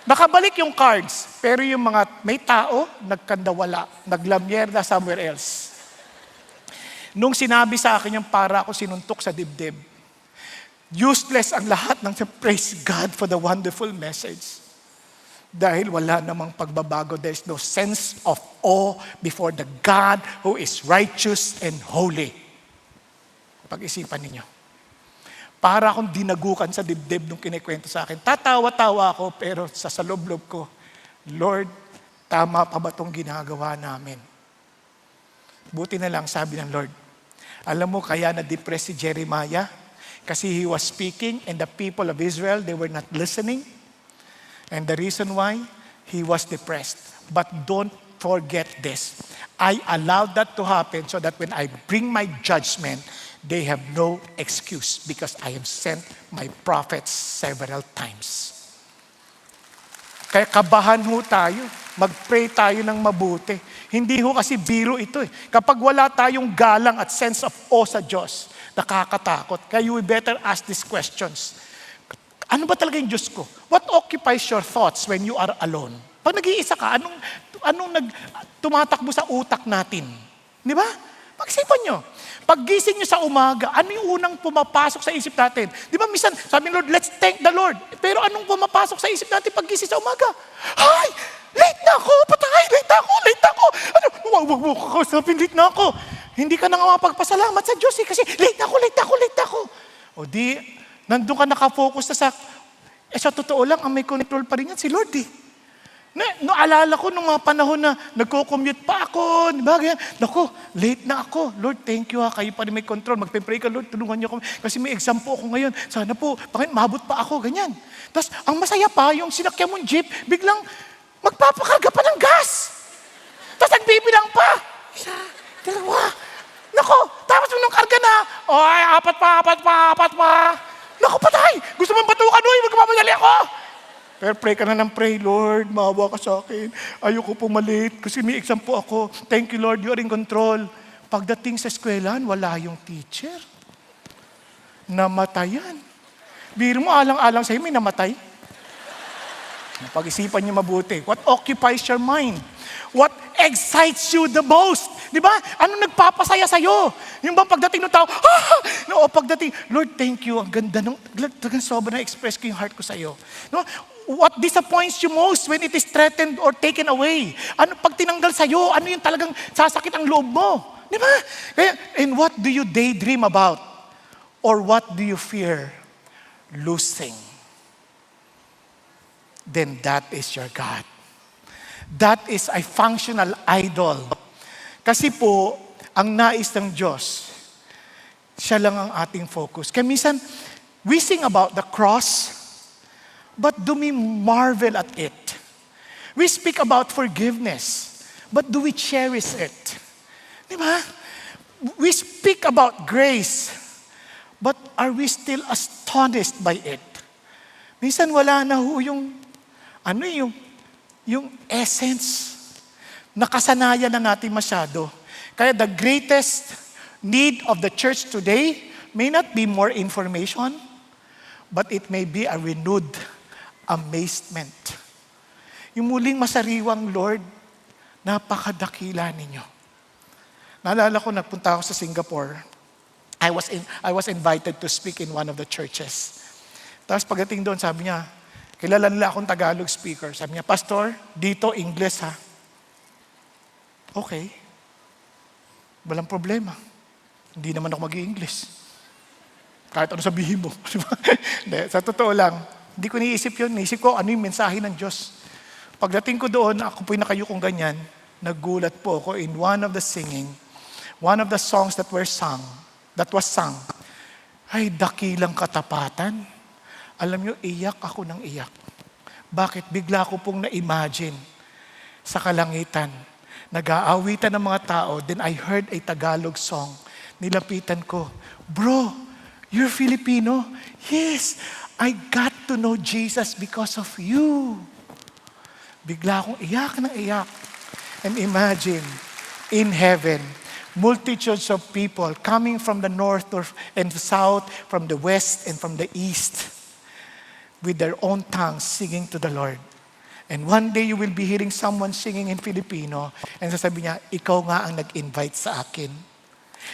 Nakabalik yung cards, pero yung mga may tao, nagkandawala, naglamyerda somewhere else. Nung sinabi sa akin yung para ako sinuntok sa dibdib, Useless ang lahat ng praise God for the wonderful message. Dahil wala namang pagbabago. There's no sense of awe before the God who is righteous and holy. Pag-isipan ninyo. Para akong dinagukan sa dibdib nung kinikwento sa akin. Tatawa-tawa ako, pero sa loob-loob ko, Lord, tama pa ba itong ginagawa namin? Buti na lang, sabi ng Lord. Alam mo, kaya na-depress si Jeremiah? Kasi he was speaking and the people of Israel, they were not listening. And the reason why, he was depressed. But don't forget this. I allowed that to happen so that when I bring my judgment, they have no excuse because I have sent my prophets several times. Kaya kabahan ho tayo. Mag-pray tayo ng mabuti. Hindi ho kasi biro ito eh. Kapag wala tayong galang at sense of awe sa Diyos, nakakatakot. Kaya you better ask these questions. Ano ba talaga yung Diyos ko? What occupies your thoughts when you are alone? Pag nag-iisa ka, anong tumatakbo sa utak natin? Di ba? Pag-isipan nyo. Pag-gising nyo sa umaga, ano yung unang pumapasok sa isip natin? Di ba minsan, sabi ng Lord, let's thank the Lord. Pero anong pumapasok sa isip natin pag-gising sa umaga? Ay! Late na ako! Patay! Late ako! Ano? Wag kakausapin, late na ako. Hindi ka na nga mapagpasalamat sa Diyos eh, kasi late ako. O di, nandun ka nakafocus na sa totoo lang, ang may control pa rin yan, si Lord eh. Naalala ko nung mga panahon na nagko-commute pa ako, di ba? Naku, late na ako. Lord, thank you ha, kayo pa rin may control. Magpe-pray ka, Lord, tulungan niyo ako. Kasi may exam po ako ngayon. Sana po, bakit maabot pa ako, ganyan. Tapos, ang masaya pa, yung sinakyan mong jeep, biglang magpapakarga pa ng gas. Tapos nagbibilang pa. Isa, dalawa. Nako, tapos nung karga na, apat pa. Nako, patay. Gusto mong batukan, magpapadali ako. Pero pray ka na ng pray, Lord, maawa ka sa akin. Ayoko pumalit kasi may exam po ako. Thank you, Lord, you are in control. Pagdating sa eskwelahan, wala yung teacher. Namatayan. Biro mo, alang-alang sa'yo, may namatay. Pag-isipan niyo mabuti. What occupies your mind? What excites you the most? Di ba? Ano nagpapasaya sa'yo? Yung ba pagdating ng tao, no, pagdating, Lord, thank you. Ang ganda nung, sobrang na-express ko yung heart ko sa'yo. No? What disappoints you most when it is threatened or taken away? Ano pag tinanggal sa'yo, ano yung talagang sasakit ang loob mo? Di ba? Kaya, and what do you daydream about? Or what do you fear losing? Then that is your God. That is a functional idol. Kasi po, ang nais ng Diyos, siya lang ang ating focus. Kaya minsan, we sing about the cross, but do we marvel at it? We speak about forgiveness, but do we cherish it? Di ba? We speak about grace, but are we still astonished by it? Minsan wala na ho yung essence. Nakasanayan na natin masyado. Kaya the greatest need of the church today may not be more information, but it may be a renewed amazement. Yung muling masariwang, Lord, napakadakila ninyo. Naalala ko, nagpunta ako sa Singapore. I was invited to speak in one of the churches. Tapos pagdating doon, sabi niya, kilala nila akong Tagalog speaker. Sabi niya, Pastor, dito English ha. Okay. Walang problema. Hindi naman ako mag-i-English. Kahit ano sabihin mo. Sa totoo lang, hindi ko niisip yun. Niisip ko, ano yung mensahe ng Diyos. Pagdating ko doon, ako po'y nakayukong ganyan, nagulat po ako in one of the songs that was sung. Ay, dakilang katapatan. Alam nyo, iyak ako ng iyak. Bakit? Bigla ko pong na-imagine sa kalangitan. Nag-aawitan ng mga tao. Then I heard a Tagalog song. Nilapitan ko, Bro, you're Filipino? Yes, I got to know Jesus because of you. Bigla akong iyak ng iyak. And imagine, in heaven, multitudes of people coming from the north and the south, from the west and from the east, with their own tongues singing to the Lord. And one day you will be hearing someone singing in Filipino and sasabi niya, ikaw nga ang nag-invite sa akin.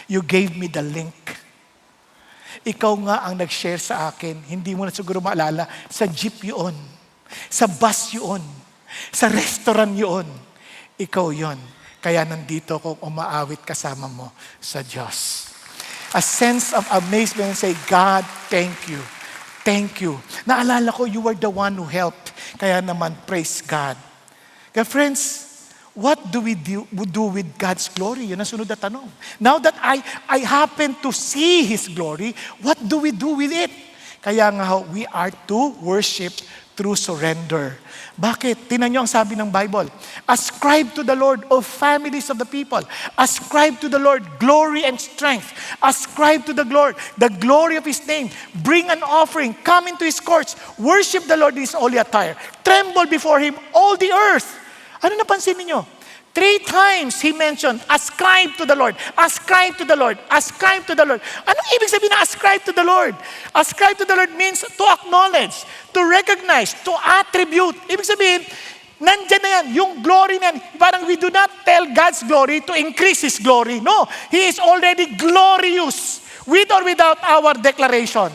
You gave me the link. Ikaw nga ang nag-share sa akin. Hindi mo na siguro maalala. Sa jeep yun. Sa bus yun. Sa restaurant yun. Ikaw yun. Kaya nandito ako umaawit kasama mo sa Diyos. A sense of amazement and say, God, thank you. Thank you. Naalala ko, you were the one who helped. Kaya naman, praise God. Kaya friends, what do we do with God's glory? Yun ang sunod na tanong. Now that I happen to see His glory, what do we do with it? Kaya nga, we are to worship through surrender. Bakit? Tingnan nyo ang sabi ng Bible. Ascribe to the Lord, O families of the people. Ascribe to the Lord glory and strength. Ascribe to the Lord the glory of His name. Bring an offering. Come into His courts. Worship the Lord in His holy attire. Tremble before Him, all the earth. Ano napansin niyo? 3 times He mentioned, ascribe to the Lord. Ascribe to the Lord. Ascribe to the Lord. Anong ibig sabihin na ascribe to the Lord? Ascribe to the Lord means to acknowledge, to recognize, to attribute. Ibig sabihin, nandyan na yan, yung glory na yan. Parang we do not tell God's glory to increase His glory. No, He is already glorious with or without our declaration.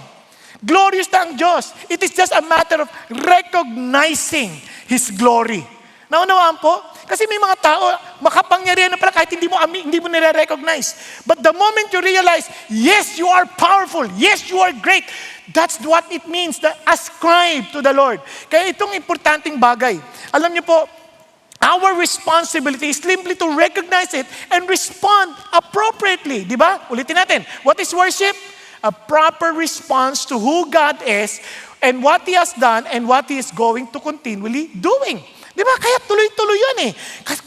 Glorious na ang Diyos. It is just a matter of recognizing His glory. Naunawaan po? Kasi may mga tao, makapangyarihan na pala kahit hindi mo nire-recognize. But the moment you realize, yes, you are powerful. Yes, you are great. That's what it means, that ascribe to the Lord. Kaya itong importanteng bagay. Alam niyo po, our responsibility is simply to recognize it and respond appropriately. Di ba? Ulitin natin. What is worship? A proper response to who God is and what He has done and what He is going to continually doing. Di ba? Kaya tuloy-tuloy yun eh.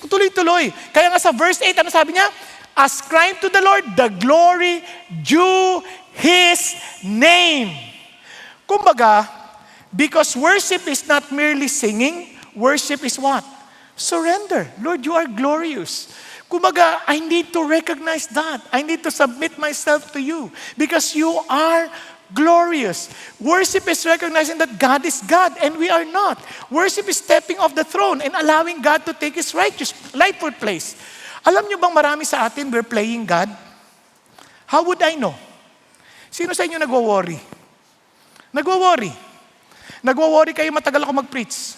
Tuloy-tuloy. Kaya nga sa verse 8, ano sabi niya? Ascribe to the Lord the glory due His name. Kumbaga, because worship is not merely singing, worship is what? Surrender. Lord, you are glorious. Kumbaga, I need to recognize that. I need to submit myself to you because you are glorious. Worship is recognizing that God is God and we are not. Worship is stepping off the throne and allowing God to take His rightful place. Alam niyo bang marami sa atin we're playing God? How would I know? Sino sa inyo nagwo-worry? Nagwo-worry. Nagwo-worry kayo matagal ako mag-preach.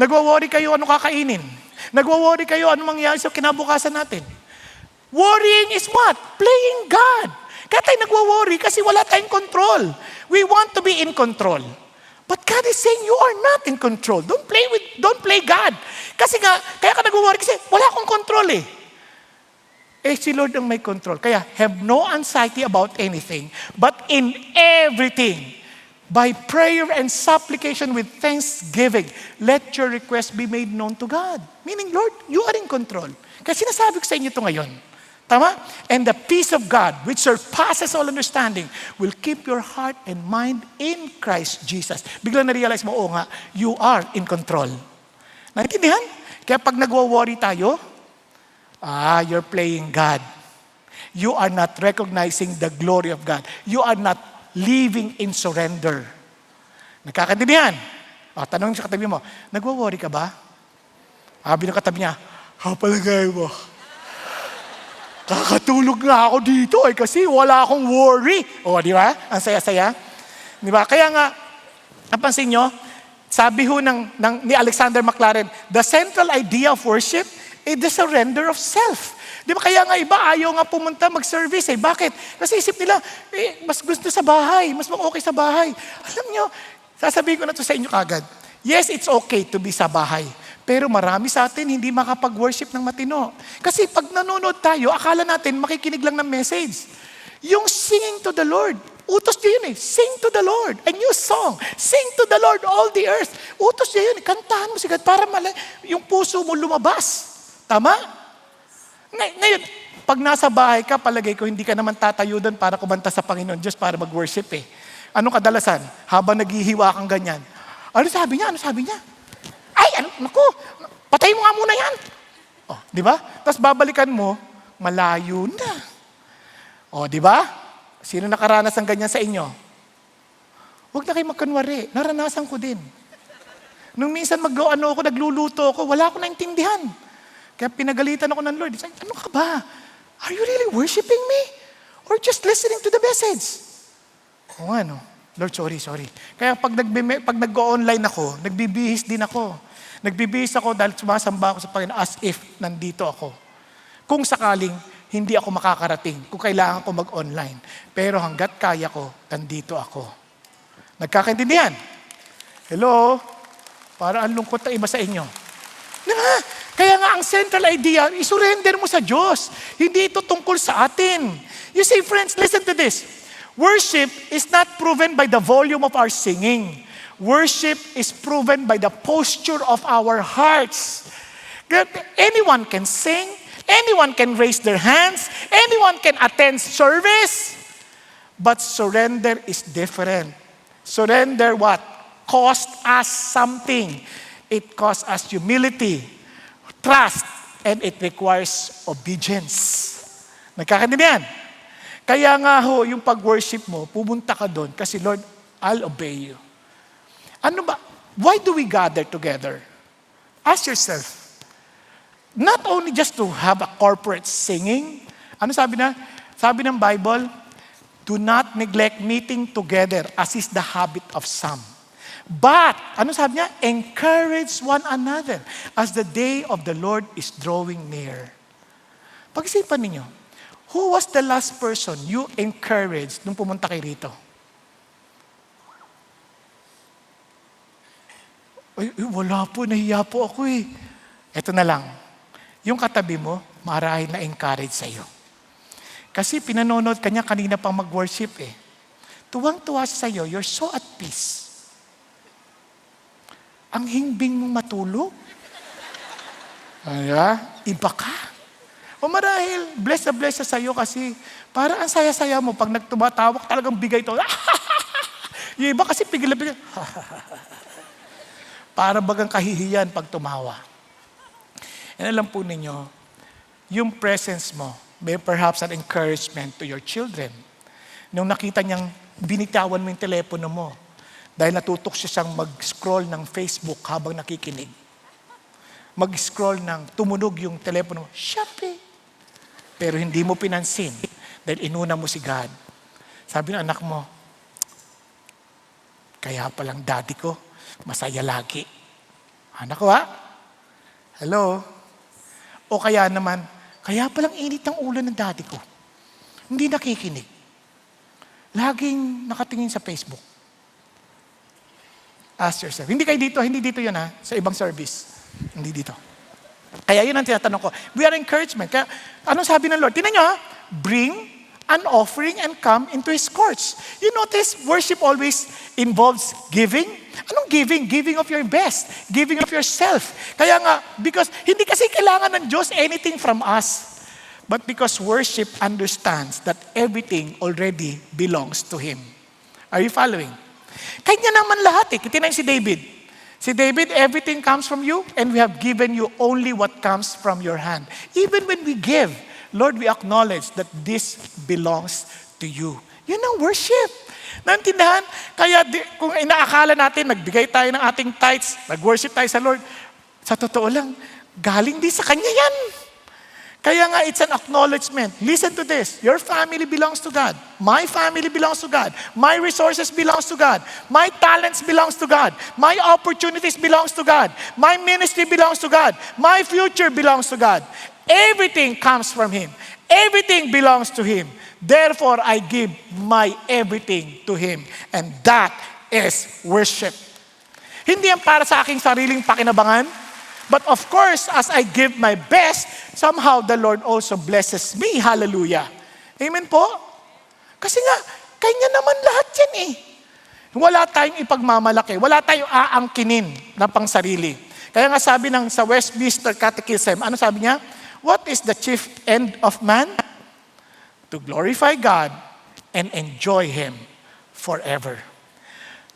Nagwo-worry kayo ano kakainin. Nagwo-worry kayo ano mangyayari sa kinabukasan natin. Worrying is what? Playing God. Kaya tayo nagwo-worry kasi wala tayong control. We want to be in control. But God is saying, you are not in control. Don't play God. Kasi nga, kaya ka nagwo-worry kasi wala akong control eh. Eh, si Lord ang may control. Kaya, have no anxiety about anything, but in everything, by prayer and supplication with thanksgiving, let your request be made known to God. Meaning, Lord, you are in control. Kaya sinasabi ko sa inyo ito ngayon. Tama? And the peace of God, which surpasses all understanding, will keep your heart and mind in Christ Jesus. Biglang na-realize mo, oo nga, you are in control. Naintindihan? Kaya pag nagwo-worry tayo, you're playing God. You are not recognizing the glory of God. You are not living in surrender. Nagkakaintindihan? Tanong sa katabi mo, nagwo-worry ka ba? Sabi ng katabi niya, palagay mo. Kakatulog nga ako dito kasi wala akong worry. Di ba? Ang saya-saya. Di ba? Kaya nga, napansin nyo, sabi ni Alexander McLaren, the central idea of worship is the surrender of self. Di ba? Kaya nga iba, ayaw nga pumunta mag-service. Bakit? Kasi isip nila, mas gusto sa bahay, mas okay sa bahay. Alam nyo, sasabihin ko na to sa inyo kagad. Yes, it's okay to be sa bahay. Pero marami sa atin hindi makapag-worship ng matino. Kasi pag nanonood tayo, akala natin makikinig lang ng message. Yung singing to the Lord, utos niya yun eh. Sing to the Lord. A new song. Sing to the Lord all the earth. Utos niya yun. Kantahan mo si God para yung puso mo lumabas. Tama? Ngayon, pag nasa bahay ka, palagay ko hindi ka naman tatayo doon para kumanta sa Panginoon Diyos para mag-worship eh. Ano kadalasan? Habang naghihiwa kang ganyan. Ano sabi niya? Naku, patay mo nga muna yan. Di ba? Tapos babalikan mo, malayo na. Di ba? Sino nakaranas ng ganyan sa inyo? Huwag na kayo magkunwari. Naranasan ko din. Nung minsan nagluluto ako, wala akong naintindihan. Kaya pinagalitan ako ng Lord. Sabi, ano ka ba? Are you really worshiping me? Or just listening to the message? Oo nga, no? Lord, sorry. Kaya pag nag-go-online ako, nagbibihis din ako. Nagbibihis ako dahil sumasamba ako sa Panginoon as if nandito ako. Kung sakaling hindi ako makakarating, kung kailangan ko mag-online. Pero hanggat kaya ko, nandito ako. Nagkakaintindihan? Hello? Para ang lungkot na iba sa inyo. Diba? Kaya nga ang central idea, isurrender mo sa Diyos. Hindi ito tungkol sa atin. You see, friends, listen to this. Worship is not proven by the volume of our singing. Worship is proven by the posture of our hearts. Anyone can sing, anyone can raise their hands, anyone can attend service, but surrender is different. Surrender what? Cost us something. It costs us humility, trust, and it requires obedience. Nagkakaintindihan? Kaya nga ho, yung pag-worship mo, pumunta ka doon kasi Lord, I'll obey you. Ano ba? Why do we gather together? Ask yourself. Not only just to have a corporate singing. Ano sabi na? Sabi ng Bible, do not neglect meeting together as is the habit of some. But, ano sabi niya? Encourage one another as the day of the Lord is drawing near. Pag-isipan ninyo, who was the last person you encouraged nung pumunta kayo rito? Ay, wala po, nahiya po ako eh. Ito na lang, yung katabi mo, marahil na-encourage sa'yo. Kasi pinanonood kanya kanina pang mag-worship eh. Tuwang-tuwa sa'yo, you're so at peace. Ang hingbing mong matulog? Iba ka. O marahil, bless na sa'yo kasi para ang saya-saya mo pag nagtumatawak, talagang bigay ito. Yung iba kasi pigil-pigil. Para bagang kahihiyan pag tumawa. And alam po ninyo, yung presence mo may perhaps an encouragement to your children. Nung nakita niyang binitawan mo yung telepono mo dahil natutok siyang mag-scroll ng Facebook habang nakikinig. Mag-scroll ng tumunog yung telepono mo, Shopee. Pero hindi mo pinansin dahil inuna mo si God. Sabi ng anak mo, kaya palang daddy ko, masaya lagi. Anak ko ha? Hello? O kaya naman, kaya palang init ng ulo ng daddy ko. Hindi nakikinig. Laging nakatingin sa Facebook. Ask yourself. Hindi dito yun ha, sa ibang service. Hindi dito. Kaya yun ang tinatanong ko. We are encouragement. Kaya anong sabi ng Lord? Tingnan nyo ha, bring an offering and come into His courts. You notice, worship always involves giving. Anong giving? Giving of your best. Giving of yourself. Kaya nga, because hindi kasi kailangan ng Diyos anything from us. But because worship understands that everything already belongs to Him. Are you following? Kanya naman lahat eh. Tingnan si David. Si David, everything comes from you and we have given you only what comes from your hand. Even when we give, Lord, we acknowledge that this belongs to you. Yun ang worship. Naintindihan? Kaya kung inaakala natin, nagbigay tayo ng ating tithes, nag-worship tayo sa Lord, sa totoo lang, galing din sa Kanya yan. Kaya nga, it's an acknowledgement. Listen to this. Your family belongs to God. My family belongs to God. My resources belongs to God. My talents belongs to God. My opportunities belongs to God. My ministry belongs to God. My future belongs to God. Everything comes from Him. Everything belongs to Him. Therefore, I give my everything to Him. And that is worship. Hindi yan para sa aking sariling pakinabangan. But of course, as I give my best, somehow the Lord also blesses me. Hallelujah. Amen po? Kasi nga, Kanya naman lahat yan eh. Wala tayong ipagmamalaki. Wala tayong aangkinin na pang sarili. Kaya nga sabi sa Westminster Catechism, ano sabi niya? What is the chief end of man? To glorify God and enjoy Him forever.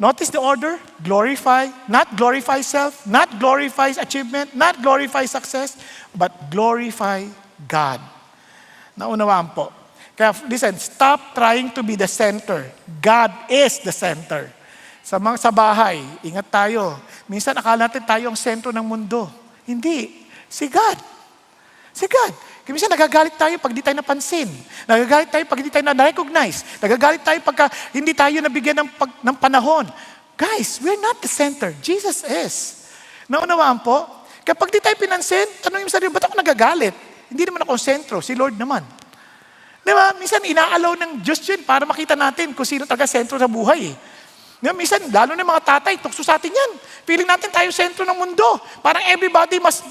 Notice the order, glorify, not glorify self, not glorify achievement, not glorify success, but glorify God. Naunawaan po. Kaya listen, stop trying to be the center. God is the center. Sa bahay, ingat tayo. Minsan akala natin tayo ang sentro ng mundo. Hindi. Si God. Si God. Kaya minsan nagagalit tayo pag di tayo napansin. Nagagalit tayo pag hindi tayo na-recognize. Nagagalit tayo pag hindi tayo nabigyan ng panahon. Guys, we're not the center. Jesus is. Naunawaan po? Kapag di tayo pinansin, tanongin mo sarili, ba't ako nagagalit? Hindi naman ako sentro, si Lord naman. Di ba? Minsan inaalaw ng Diyos yun para makita natin kung sino talaga sentro sa buhay. Minsan, lalo na mga tatay, tukso sa atin yan. Feeling natin tayo sentro ng mundo. Parang everybody must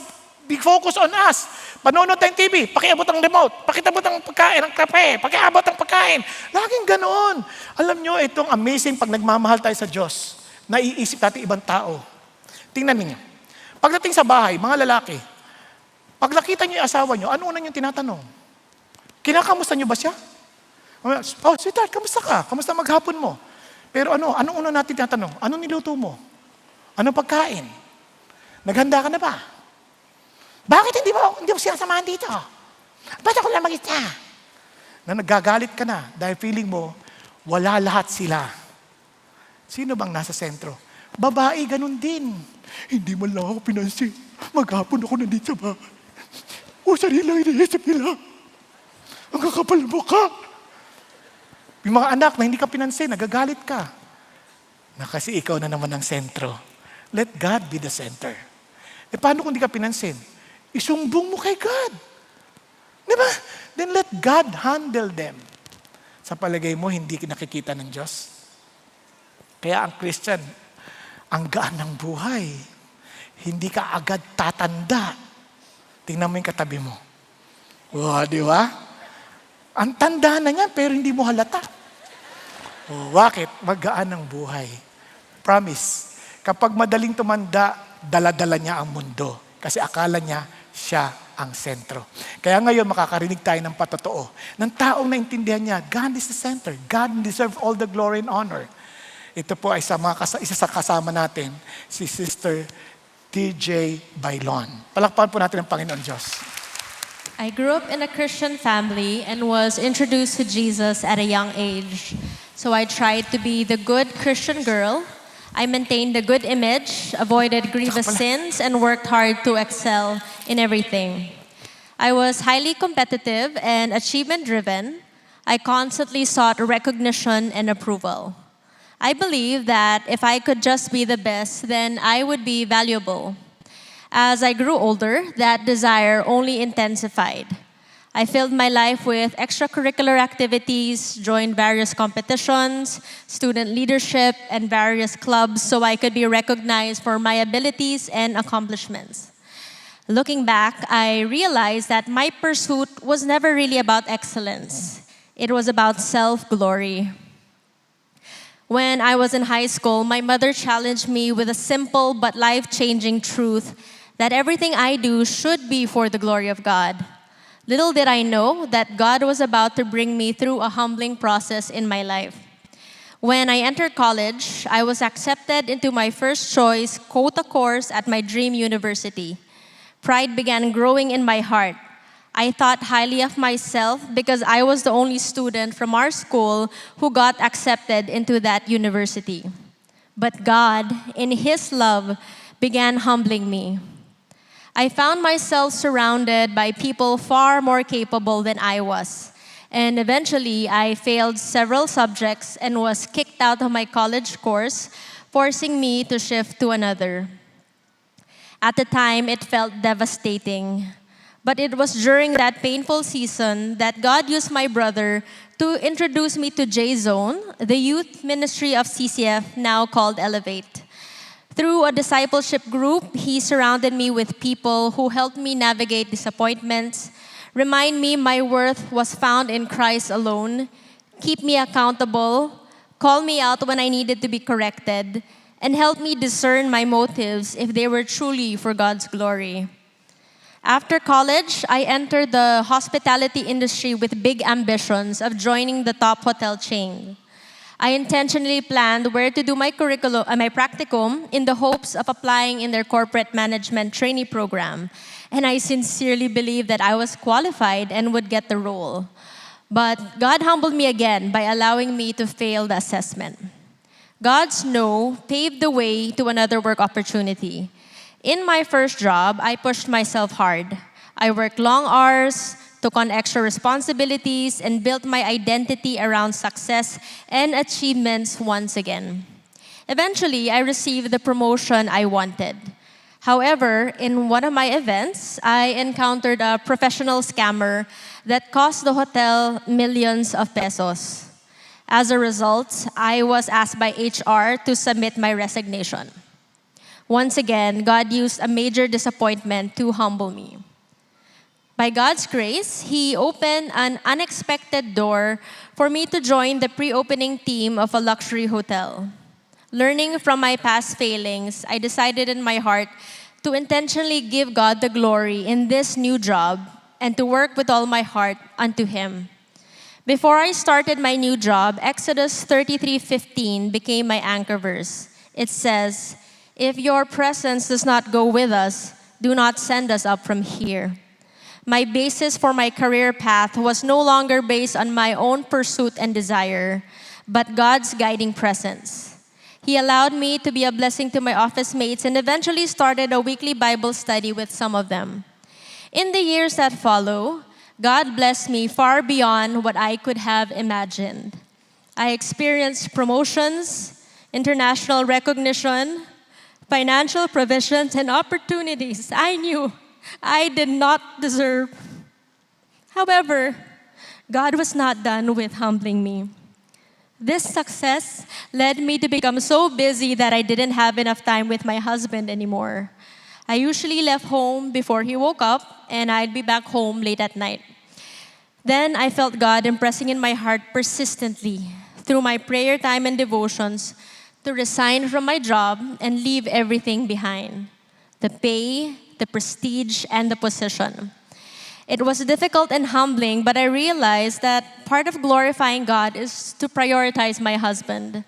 be focused on us. Panonood tayong TV, pakiabot ang remote, pakitabot ang pagkain, ang kape, pakiabot ang pagkain. Laging ganoon. Alam nyo, itong amazing pag nagmamahal tayo sa Diyos, naiisip natin ibang tao. Tingnan ninyo. Pagdating sa bahay, mga lalaki, pag nakita nyo yung asawa nyo, ano una nyo tinatanong? Kinakamusta nyo ba siya? Oh, sweetheart, kamusta ka? Kamusta maghapon mo? Pero anong una natin tinatanong? Anong niluto mo? Anong pagkain? Naghanda ka na ba? Bakit hindi mo sinasamahan dito? Ba't ako lang mag-isa? Na nagagalit ka na dahil feeling mo, wala lahat sila. Sino bang nasa sentro? Babae, ganun din. Hindi man lang ako pinansin. Maghapon ako nandito sa bahay. O sarili lang iniisip nila. Ang kakapal mo ka. Yung mga anak na hindi ka pinansin, nagagalit ka. Na kasi ikaw na naman ang sentro. Let God be the center. Paano kung hindi ka pinansin? Isumbong mo kay God. Di ba? Then let God handle them. Sa palagay mo, hindi nakikita ng Diyos. Kaya ang Christian, ang gaan ng buhay. Hindi ka agad tatanda. Tingnan mo yung katabi mo. Wow, di ba? Ang tanda na niya, pero hindi mo halata. Bakit? Magaan ang buhay. Promise. Kapag madaling tumanda, dala-dala niya ang mundo. Kasi akala niya, siya ang sentro. Kaya ngayon, makakarinig tayo ng patotoo. Ng taong naintindihan niya, God is the center. God deserves all the glory and honor. Ito po ay isa sa kasama natin, si Sister TJ Bailon. Palakpakan po natin ang Panginoon Diyos. I grew up in a Christian family and was introduced to Jesus at a young age. So I tried to be the good Christian girl. I maintained a good image, avoided grievous sins, and worked hard to excel in everything. I was highly competitive and achievement-driven. I constantly sought recognition and approval. I believed that if I could just be the best, then I would be valuable. As I grew older, that desire only intensified. I filled my life with extracurricular activities, joined various competitions, student leadership, and various clubs so I could be recognized for my abilities and accomplishments. Looking back, I realized that my pursuit was never really about excellence. It was about self-glory. When I was in high school, my mother challenged me with a simple but life-changing truth that everything I do should be for the glory of God. Little did I know that God was about to bring me through a humbling process in my life. When I entered college, I was accepted into my first choice quota course at my dream university. Pride began growing in my heart. I thought highly of myself because I was the only student from our school who got accepted into that university. But God, in His love, began humbling me. I found myself surrounded by people far more capable than I was. And eventually, I failed several subjects and was kicked out of my college course, forcing me to shift to another. At the time, it felt devastating. But it was during that painful season that God used my brother to introduce me to J-Zone, the youth ministry of CCF, now called Elevate. Through a discipleship group, he surrounded me with people who helped me navigate disappointments, remind me my worth was found in Christ alone, keep me accountable, call me out when I needed to be corrected, and help me discern my motives if they were truly for God's glory. After college, I entered the hospitality industry with big ambitions of joining the top hotel chain. I intentionally planned where to do my practicum in the hopes of applying in their corporate management trainee program. And I sincerely believed that I was qualified and would get the role. But God humbled me again by allowing me to fail the assessment. God's no paved the way to another work opportunity. In my first job, I pushed myself hard. I worked long hours, took on extra responsibilities, and built my identity around success and achievements once again. Eventually, I received the promotion I wanted. However, in one of my events, I encountered a professional scammer that cost the hotel millions of pesos. As a result, I was asked by HR to submit my resignation. Once again, God used a major disappointment to humble me. By God's grace, He opened an unexpected door for me to join the pre-opening team of a luxury hotel. Learning from my past failings, I decided in my heart to intentionally give God the glory in this new job and to work with all my heart unto Him. Before I started my new job, Exodus 33:15 became my anchor verse. It says, "If your presence does not go with us, do not send us up from here." My basis for my career path was no longer based on my own pursuit and desire, but God's guiding presence. He allowed me to be a blessing to my office mates and eventually started a weekly Bible study with some of them. In the years that follow, God blessed me far beyond what I could have imagined. I experienced promotions, international recognition, financial provisions, and opportunities I knew I did not deserve. However, God was not done with humbling me. This success led me to become so busy that I didn't have enough time with my husband anymore. I usually left home before he woke up, and I'd be back home late at night. Then I felt God impressing in my heart persistently through my prayer time and devotions to resign from my job and leave everything behind: the pay, the prestige, and the position. It was difficult and humbling, but I realized that part of glorifying God is to prioritize my husband.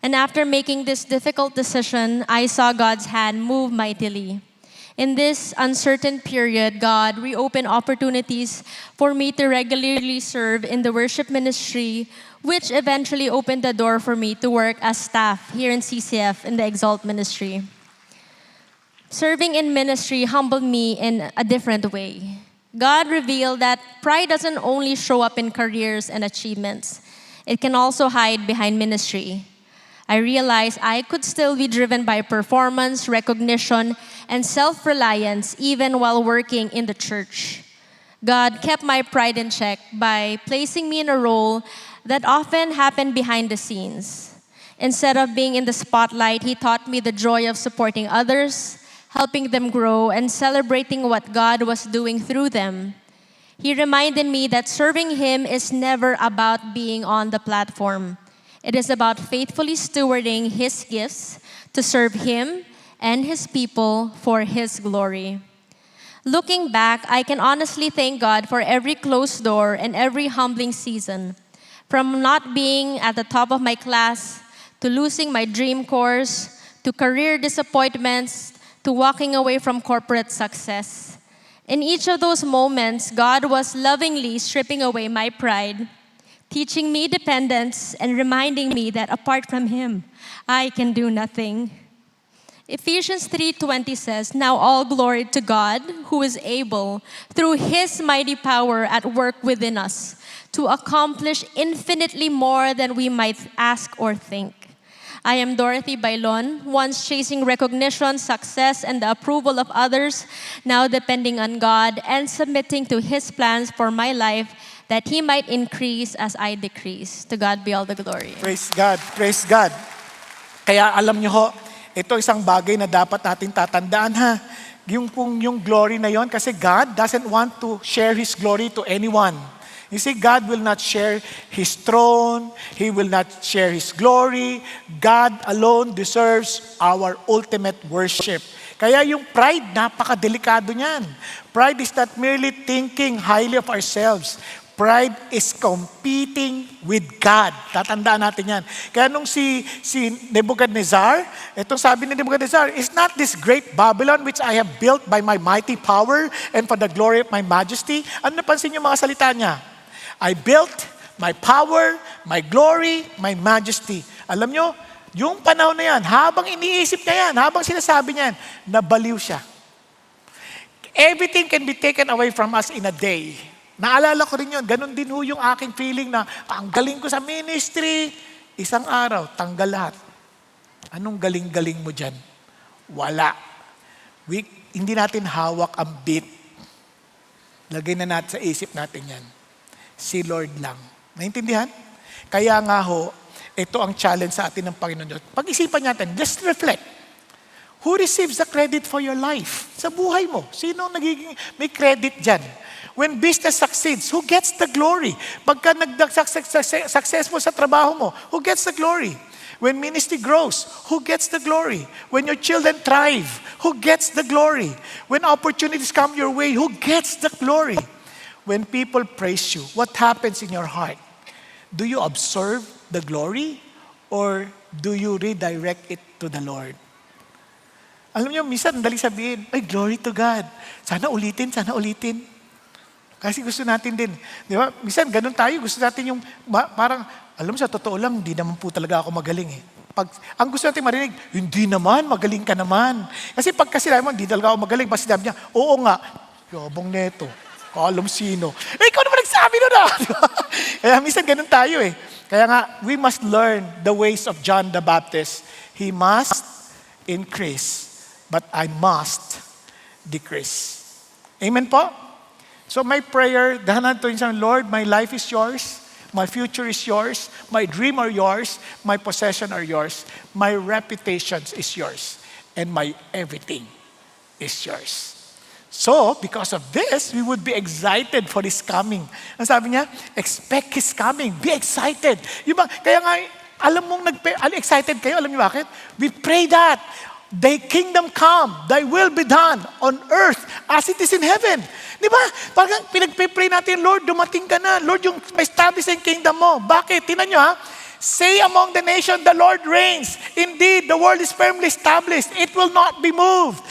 And after making this difficult decision, I saw God's hand move mightily. In this uncertain period, God reopened opportunities for me to regularly serve in the worship ministry, which eventually opened the door for me to work as staff here in CCF in the Exalt ministry. Serving in ministry humbled me in a different way. God revealed that pride doesn't only show up in careers and achievements, it can also hide behind ministry. I realized I could still be driven by performance, recognition, and self-reliance even while working in the church. God kept my pride in check by placing me in a role that often happened behind the scenes. Instead of being in the spotlight, He taught me the joy of supporting others, helping them grow, and celebrating what God was doing through them. He reminded me that serving Him is never about being on the platform. It is about faithfully stewarding His gifts to serve Him and His people for His glory. Looking back, I can honestly thank God for every closed door and every humbling season. From not being at the top of my class, to losing my dream course, to career disappointments, to walking away from corporate success. In each of those moments, God was lovingly stripping away my pride, teaching me dependence, and reminding me that apart from Him, I can do nothing. Ephesians 3:20 says, "Now all glory to God, who is able, through His mighty power at work within us, to accomplish infinitely more than we might ask or think." I am Dorothy Bailon, once chasing recognition, success, and the approval of others, now depending on God and submitting to His plans for my life, that He might increase as I decrease. To God be all the glory. Praise God. Praise God. Kaya alam niyo ho, ito isang bagay na dapat natin tatandaan ha. Yung glory na yon, kasi God doesn't want to share His glory to anyone. You see, God will not share His throne. He will not share His glory. God alone deserves our ultimate worship. Kaya yung pride, napakadelikado niyan. Pride is not merely thinking highly of ourselves. Pride is competing with God. Tatandaan natin yan. Kaya nung si Nebuchadnezzar, itong sabi ni Nebuchadnezzar, "Is not this great Babylon which I have built by my mighty power and for the glory of my majesty?" Ano napansin niyo mga salita niya? I built my power, my glory, my majesty. Alam nyo, yung panahon na yan, habang iniisip niya yan, habang sinasabi niya yan, nabaliw siya. Everything can be taken away from us in a day. Naalala ko rin yun, ganun din ho yung aking feeling na ang galing ko sa ministry. Isang araw, tanggal lahat. Anong galing-galing mo dyan? Wala. Hindi natin hawak ang bit. Lagay na natin sa isip natin yan. Si Lord lang. Naintindihan? Kaya nga ho, ito ang challenge sa atin ng Panginoon Diyos. Pag-isipan natin, just reflect. Who receives the credit for your life? Sa buhay mo, sino nagiging may credit dyan? When business succeeds, who gets the glory? Pagka successful sa trabaho mo, who gets the glory? When ministry grows, who gets the glory? When your children thrive, who gets the glory? When opportunities come your way, who gets the glory? When people praise you, what happens in your heart? Do you observe the glory or do you redirect it to the Lord? Alam niyo, minsan dali sabihin, ay, glory to God. Sana ulitin, sana ulitin. Kasi gusto natin din. Di ba? Minsan ganun tayo, gusto natin yung parang, alam mo, sa totoo lang, hindi naman po talaga ako magaling eh. Ang gusto natin marinig, hindi naman, magaling ka naman. Kasi pag kasi mo, hindi talaga ako magaling, pag sinabi niya, oo nga, yabang neto, kaalam sino. Eh, ikaw naman nagsabi nun ah. Kaya minsan ganun tayo eh. Kaya nga, we must learn the ways of John the Baptist. He must increase, but I must decrease. Amen po? So my prayer, dahanan to yung Lord, my life is yours. My future is yours. My dream are yours. My possession are yours. My reputation is yours. And my everything is yours. So, because of this, we would be excited for His coming. Ang sabi niya, expect His coming. Be excited. Yung kaya nga, alam mong excited kayo, alam niyo bakit? We pray that. Thy kingdom come, thy will be done on earth as it is in heaven. Di ba? Parang pinagpipray natin, Lord, dumating ka na. Lord, yung establish ang kingdom mo. Bakit? Tingnan nyo ha. Say among the nations, the Lord reigns. Indeed, the world is firmly established. It will not be moved.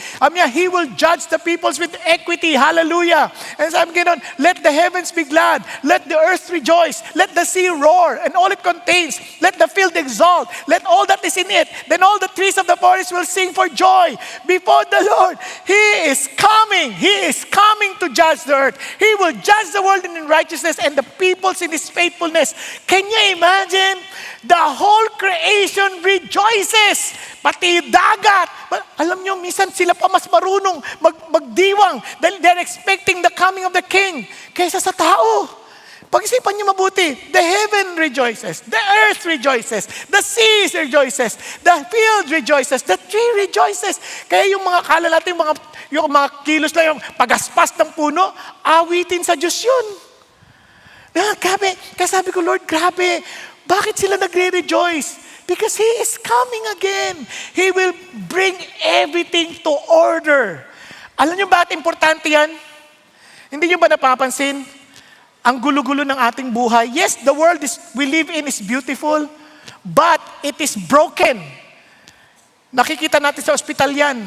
He will judge the peoples with equity. Hallelujah. And sabi ganoon, let the heavens be glad. Let the earth rejoice. Let the sea roar and all it contains. Let the field exalt. Let all that is in it. Then all the trees of the forest will sing for joy before the Lord. He is coming. He is coming to judge the earth. He will judge the world in righteousness and the peoples in His faithfulness. Can you imagine? The whole creation rejoices. Pati dagat. Alam nyo, minsan sila pa mas marunong magdiwang dahil they're expecting the coming of the King kaysa sa tao. Pag-isipan nyo mabuti. The heaven rejoices. The earth rejoices. The sea rejoices. The field rejoices. The tree rejoices. Kaya yung mga kala natin, yung mga kilos lang, yung pagaspas ng puno, awitin sa Diyos yun. Grabe. Kaya sabi ko, Lord, grabe. Bakit sila nagre-rejoice? Because He is coming again. He will bring everything to order. Alam niyo bakit importante yan? Hindi niyo ba napapansin? Ang gulo-gulo ng ating buhay. Yes, the world we live in is beautiful, but it is broken. Nakikita natin sa ospital yan.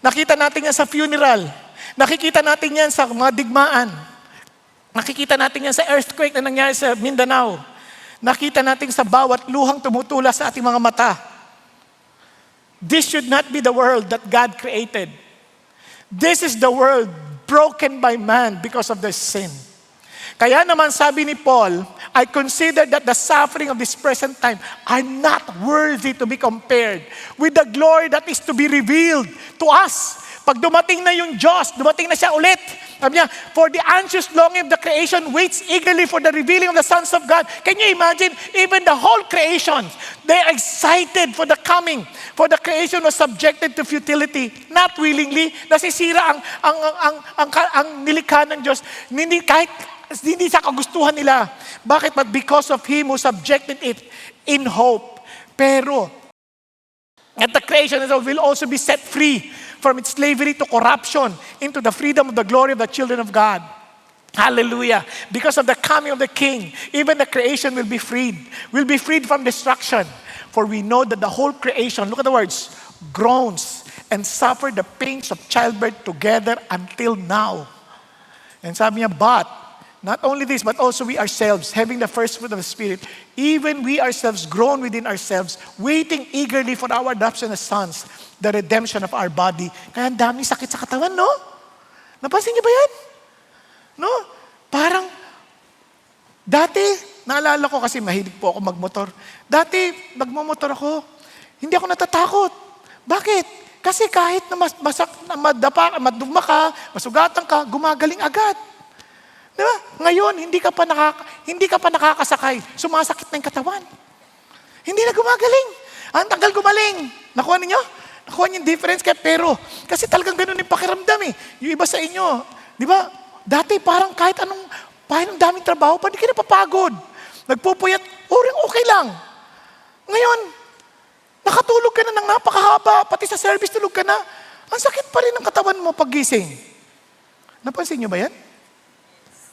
Nakita natin yan sa funeral. Nakikita natin yan sa mga digmaan. Nakikita natin yan sa earthquake na nangyari sa Mindanao. Nakita natin sa bawat luhang tumutula sa ating mga mata. This should not be the world that God created. This is the world broken by man because of their sin. Kaya naman sabi ni Paul, I consider that the suffering of this present time are not worthy to be compared with the glory that is to be revealed to us. Pag dumating na yung Diyos, dumating na siya ulit. Sabi niya, for the anxious longing of the creation waits eagerly for the revealing of the sons of God. Can you imagine? Even the whole creation, they're excited for the coming. For the creation was subjected to futility, not willingly. Nasisira ang nilikha ng Diyos. Hindi sa kagustuhan nila. Bakit? But because of Him who subjected it in hope. Pero, at the creation will also be set free from its slavery to corruption into the freedom of the glory of the children of God. Hallelujah. Because of the coming of the King, even the creation will be freed. Will be freed from destruction. For we know that the whole creation, look at the words, groans and suffer the pains of childbirth together until now. And sabi niya, but not only this, but also we ourselves, having the first fruit of the Spirit, even we ourselves groan within ourselves, waiting eagerly for our adoption as sons, the redemption of our body. Kaya ang daming sakit sa katawan, no? Napansin niyo ba yan? No? Parang, dati, naalala ko kasi mahilig po ako magmotor. Dati, magmamotor ako, hindi ako natatakot. Bakit? Kasi kahit na maduma ka, masugatan ka, gumagaling agad. Di ba? Ngayon, hindi ka pa nakakasakay. Sumasakit na yung katawan. Hindi na gumagaling. Ang tagal gumaling. Nakuha ninyo? Nakuha niyo yung difference kaya pero. Kasi talagang ganun yung pakiramdam eh. Yung iba sa inyo, di ba? Dati parang kahit anong daming trabaho, pa di ka napapagod. Nagpupuyat, okay lang. Ngayon, nakatulog ka na ng napakahaba, pati sa service tulog ka na. Ang sakit pa rin ng katawan mo paggising. Napansin niyo ba yan?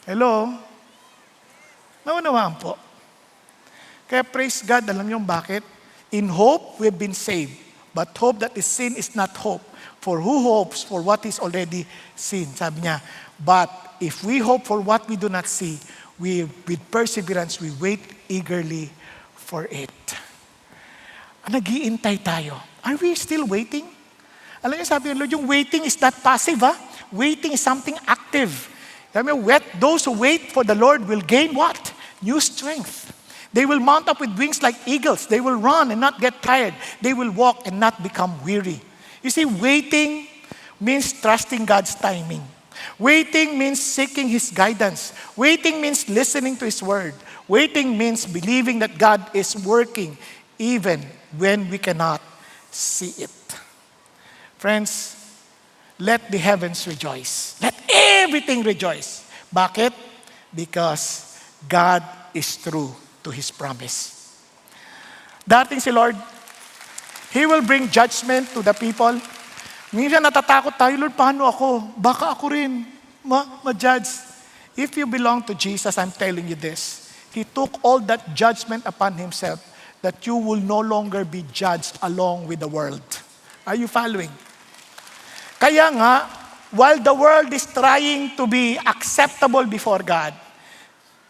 Hello? Naunawaan po. Kaya praise God, alam niyo bakit? In hope, we've been saved. But hope that is seen is not hope. For who hopes for what is already seen? Sabi niya, but if we hope for what we do not see, with perseverance, we wait eagerly for it. Nag-iintay tayo. Are we still waiting? Alam niyo, sabi ng Lord, yung waiting is not passive, ha? Waiting is something active. Sabi niyo, those who wait for the Lord will gain what? New strength. They will mount up with wings like eagles. They will run and not get tired. They will walk and not become weary. You see, waiting means trusting God's timing. Waiting means seeking His guidance. Waiting means listening to His word. Waiting means believing that God is working even when we cannot see it. Friends, let the heavens rejoice. Let everything rejoice. Bakit? Because God is true to His promise. Dating si Lord, He will bring judgment to the people. Minsan natatakot tayo, Lord, paano ako? Baka ako rin ma-judge. If you belong to Jesus, I'm telling you this. He took all that judgment upon Himself that you will no longer be judged along with the world. Are you following? Kaya nga, while the world is trying to be acceptable before God,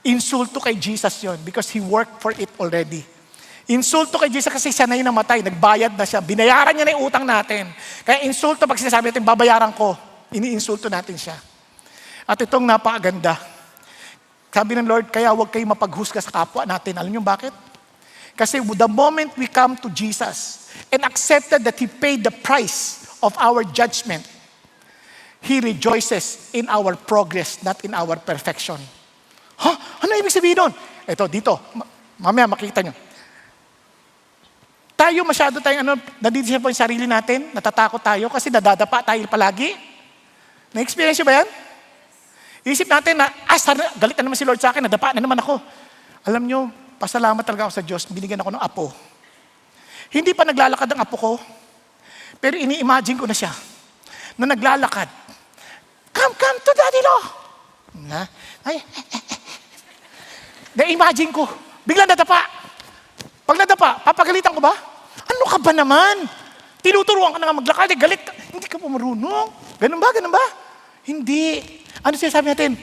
insulto kay Jesus yon because He worked for it already. Insulto kay Jesus kasi siya na yung namatay, nagbayad na siya, binayaran niya na yung utang natin. Kaya insulto pag sinasabi natin, babayaran ko, iniinsulto natin siya. At itong napakaganda. Sabi ng Lord, kaya huwag kayo mapaghusga sa kapwa natin. Alam niyo bakit? Kasi the moment we come to Jesus and accepted that He paid the price of our judgment, He rejoices in our progress, not in our perfection. Ano ibig sabihin doon? Ito, dito. Mamaya makikita nyo. Tayo masyado tayong nadidisip po yung sarili natin, natatakot tayo kasi nadadapa tayo palagi. Na-experience nyo ba yan? Isip natin na, galit na naman si Lord sa akin, nadapa na naman ako. Alam nyo, pasalamat talaga ako sa Diyos, binigyan ako ng apo. Hindi pa naglalakad ang apo ko, pero ini-imagine ko na siya, na naglalakad. Come to Daddy Lo! Na-imagine ko, biglang nadapa. Pag nadapa, papagalitan ko ba? Ano ka ba naman? Tinuturuan ka na nga maglakad, galit ka. Hindi ka pa marunong. Ganun ba? Hindi. Ano sinasabi natin?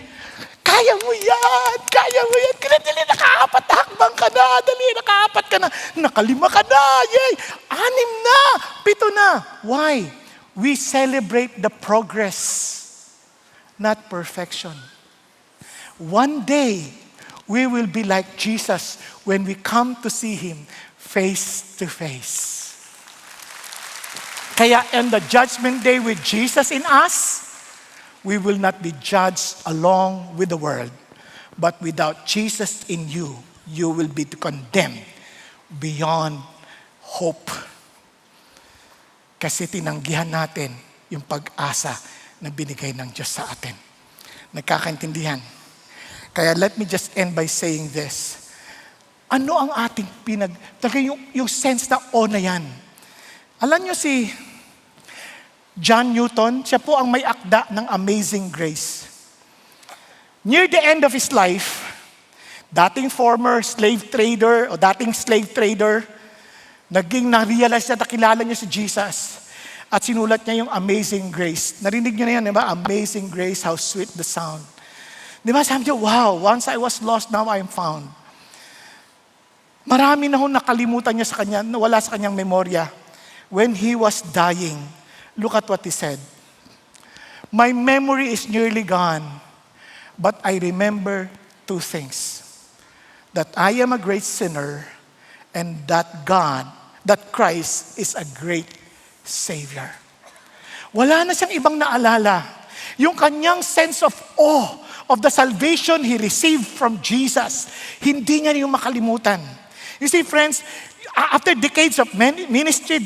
Kaya mo yan! Dali, nakaapat na hakbang ka na. Dali, nakaapat ka na. Nakalima ka na. Yay! 6 na. 7 na. Why? We celebrate the progress, not perfection. One day, we will be like Jesus when we come to see Him face to face. Kaya on the judgment day with Jesus in us, we will not be judged along with the world. But without Jesus in you, you will be condemned beyond hope. Kasi tinanggihan natin yung pag-asa na binigay ng Diyos sa atin. Nagkakaintindihan? Kaya let me just end by saying this. Ano ang ating yung sense na na yan? Alam nyo si John Newton, siya po ang may akda ng Amazing Grace. Near the end of his life, dating former slave trader o dating slave trader, naging na-realize na nakilala niya si Jesus at sinulat niya yung Amazing Grace. Narinig niyo na yan, di ba? Amazing Grace, how sweet the sound. Di ba? Sabi niya, wow, once I was lost, now I am found. Marami na nakalimutan niya sa kanya, wala sa kanyang memorya. When he was dying, look at what he said. My memory is nearly gone, but I remember two things. That I am a great sinner and that Christ is a great Savior. Wala na siyang ibang naalala. Yung kanyang sense of awe of the salvation he received from Jesus, hindi niya yung makalimutan. You see, friends, after decades of ministry,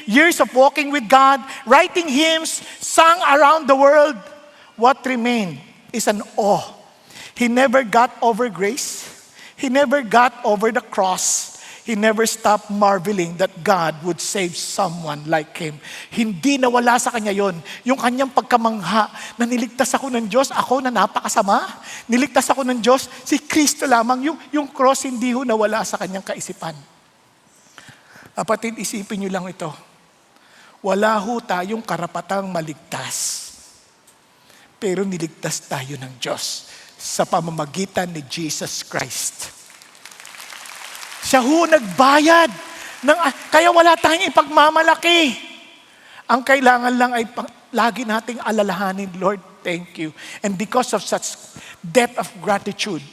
years of walking with God, writing hymns, sung around the world, what remained is an awe. He never got over grace. He never got over the cross. He never stopped marveling that God would save someone like him. Hindi nawala sa kanya yon. Yung kanyang pagkamangha na niligtas ako ng Diyos, ako na napakasama. Niligtas ako ng Diyos, si Kristo lamang. Yung cross hindi ho nawala sa kanyang kaisipan. Kapatid, isipin niyo lang ito. Wala ho tayong karapatang maligtas. Pero niligtas tayo ng Diyos sa pamamagitan ni Jesus Christ. Siya ho nagbayad. Kaya wala tayong ipagmamalaki. Ang kailangan lang ay lagi nating alalahanin, Lord, thank you. And because of such depth of gratitude,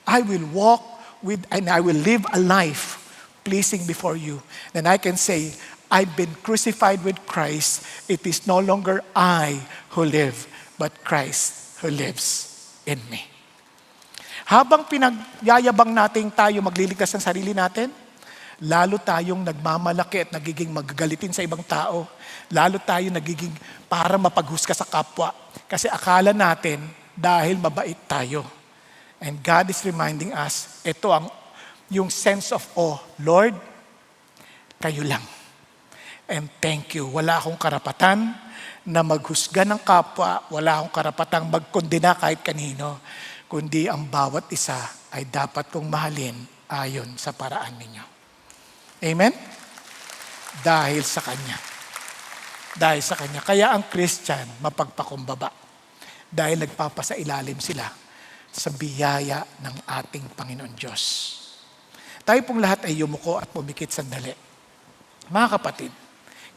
I will walk with and I will live a life pleasing before you. Then I can say, I've been crucified with Christ. It is no longer I who live, but Christ who lives in me. Habang pinagyayabang natin tayo magliligtas ng sarili natin, lalo tayong nagmamalaki at nagiging magagalitin sa ibang tao. Lalo tayo nagiging para mapaghusga sa kapwa. Kasi akala natin dahil mabait tayo. And God is reminding us, ito yung sense of awe. Lord, kayo lang. And thank you. Wala akong karapatan na maghusga ng kapwa. Wala akong karapatang magkondena kahit kanino. Kundi ang bawat isa ay dapat kong mahalin ayon sa paraan ninyo. Amen? Dahil sa Kanya. Dahil sa Kanya. Kaya ang Christian, mapagpakumbaba. Dahil nagpapasailalim sila sa biyaya ng ating Panginoon Diyos. Tayo pong lahat ay yumuko at pumikit sandali. Mga kapatid,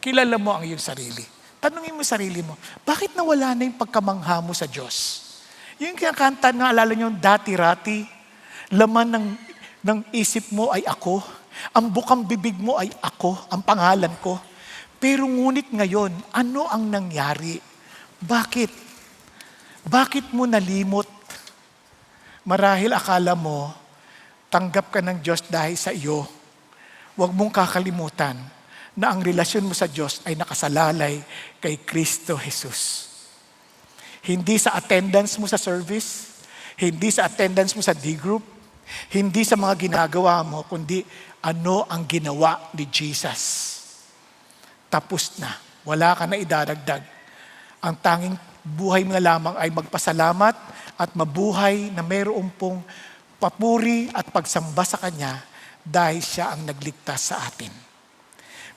kilala mo ang iyong sarili. Tanungin mo sarili mo, bakit nawala na yung pagkamangha mo sa Diyos? Yung kinakanta na alala nyo, dati-rati, laman ng isip mo ay ako, ang bukang bibig mo ay ako, ang pangalan ko. Pero ngunit ngayon, ano ang nangyari? Bakit? Bakit mo nalimot? Marahil akala mo, tanggap ka ng Diyos dahil sa iyo. Huwag mong kakalimutan na ang relasyon mo sa Diyos ay nakasalalay kay Kristo Jesus. Hindi sa attendance mo sa service, hindi sa attendance mo sa D-group, hindi sa mga ginagawa mo, kundi ano ang ginawa ni Jesus. Tapos na. Wala ka na idaragdag. Ang tanging buhay mo na lamang ay magpasalamat at mabuhay na mayroong pong papuri at pagsamba sa Kanya dahil Siya ang nagligtas sa atin.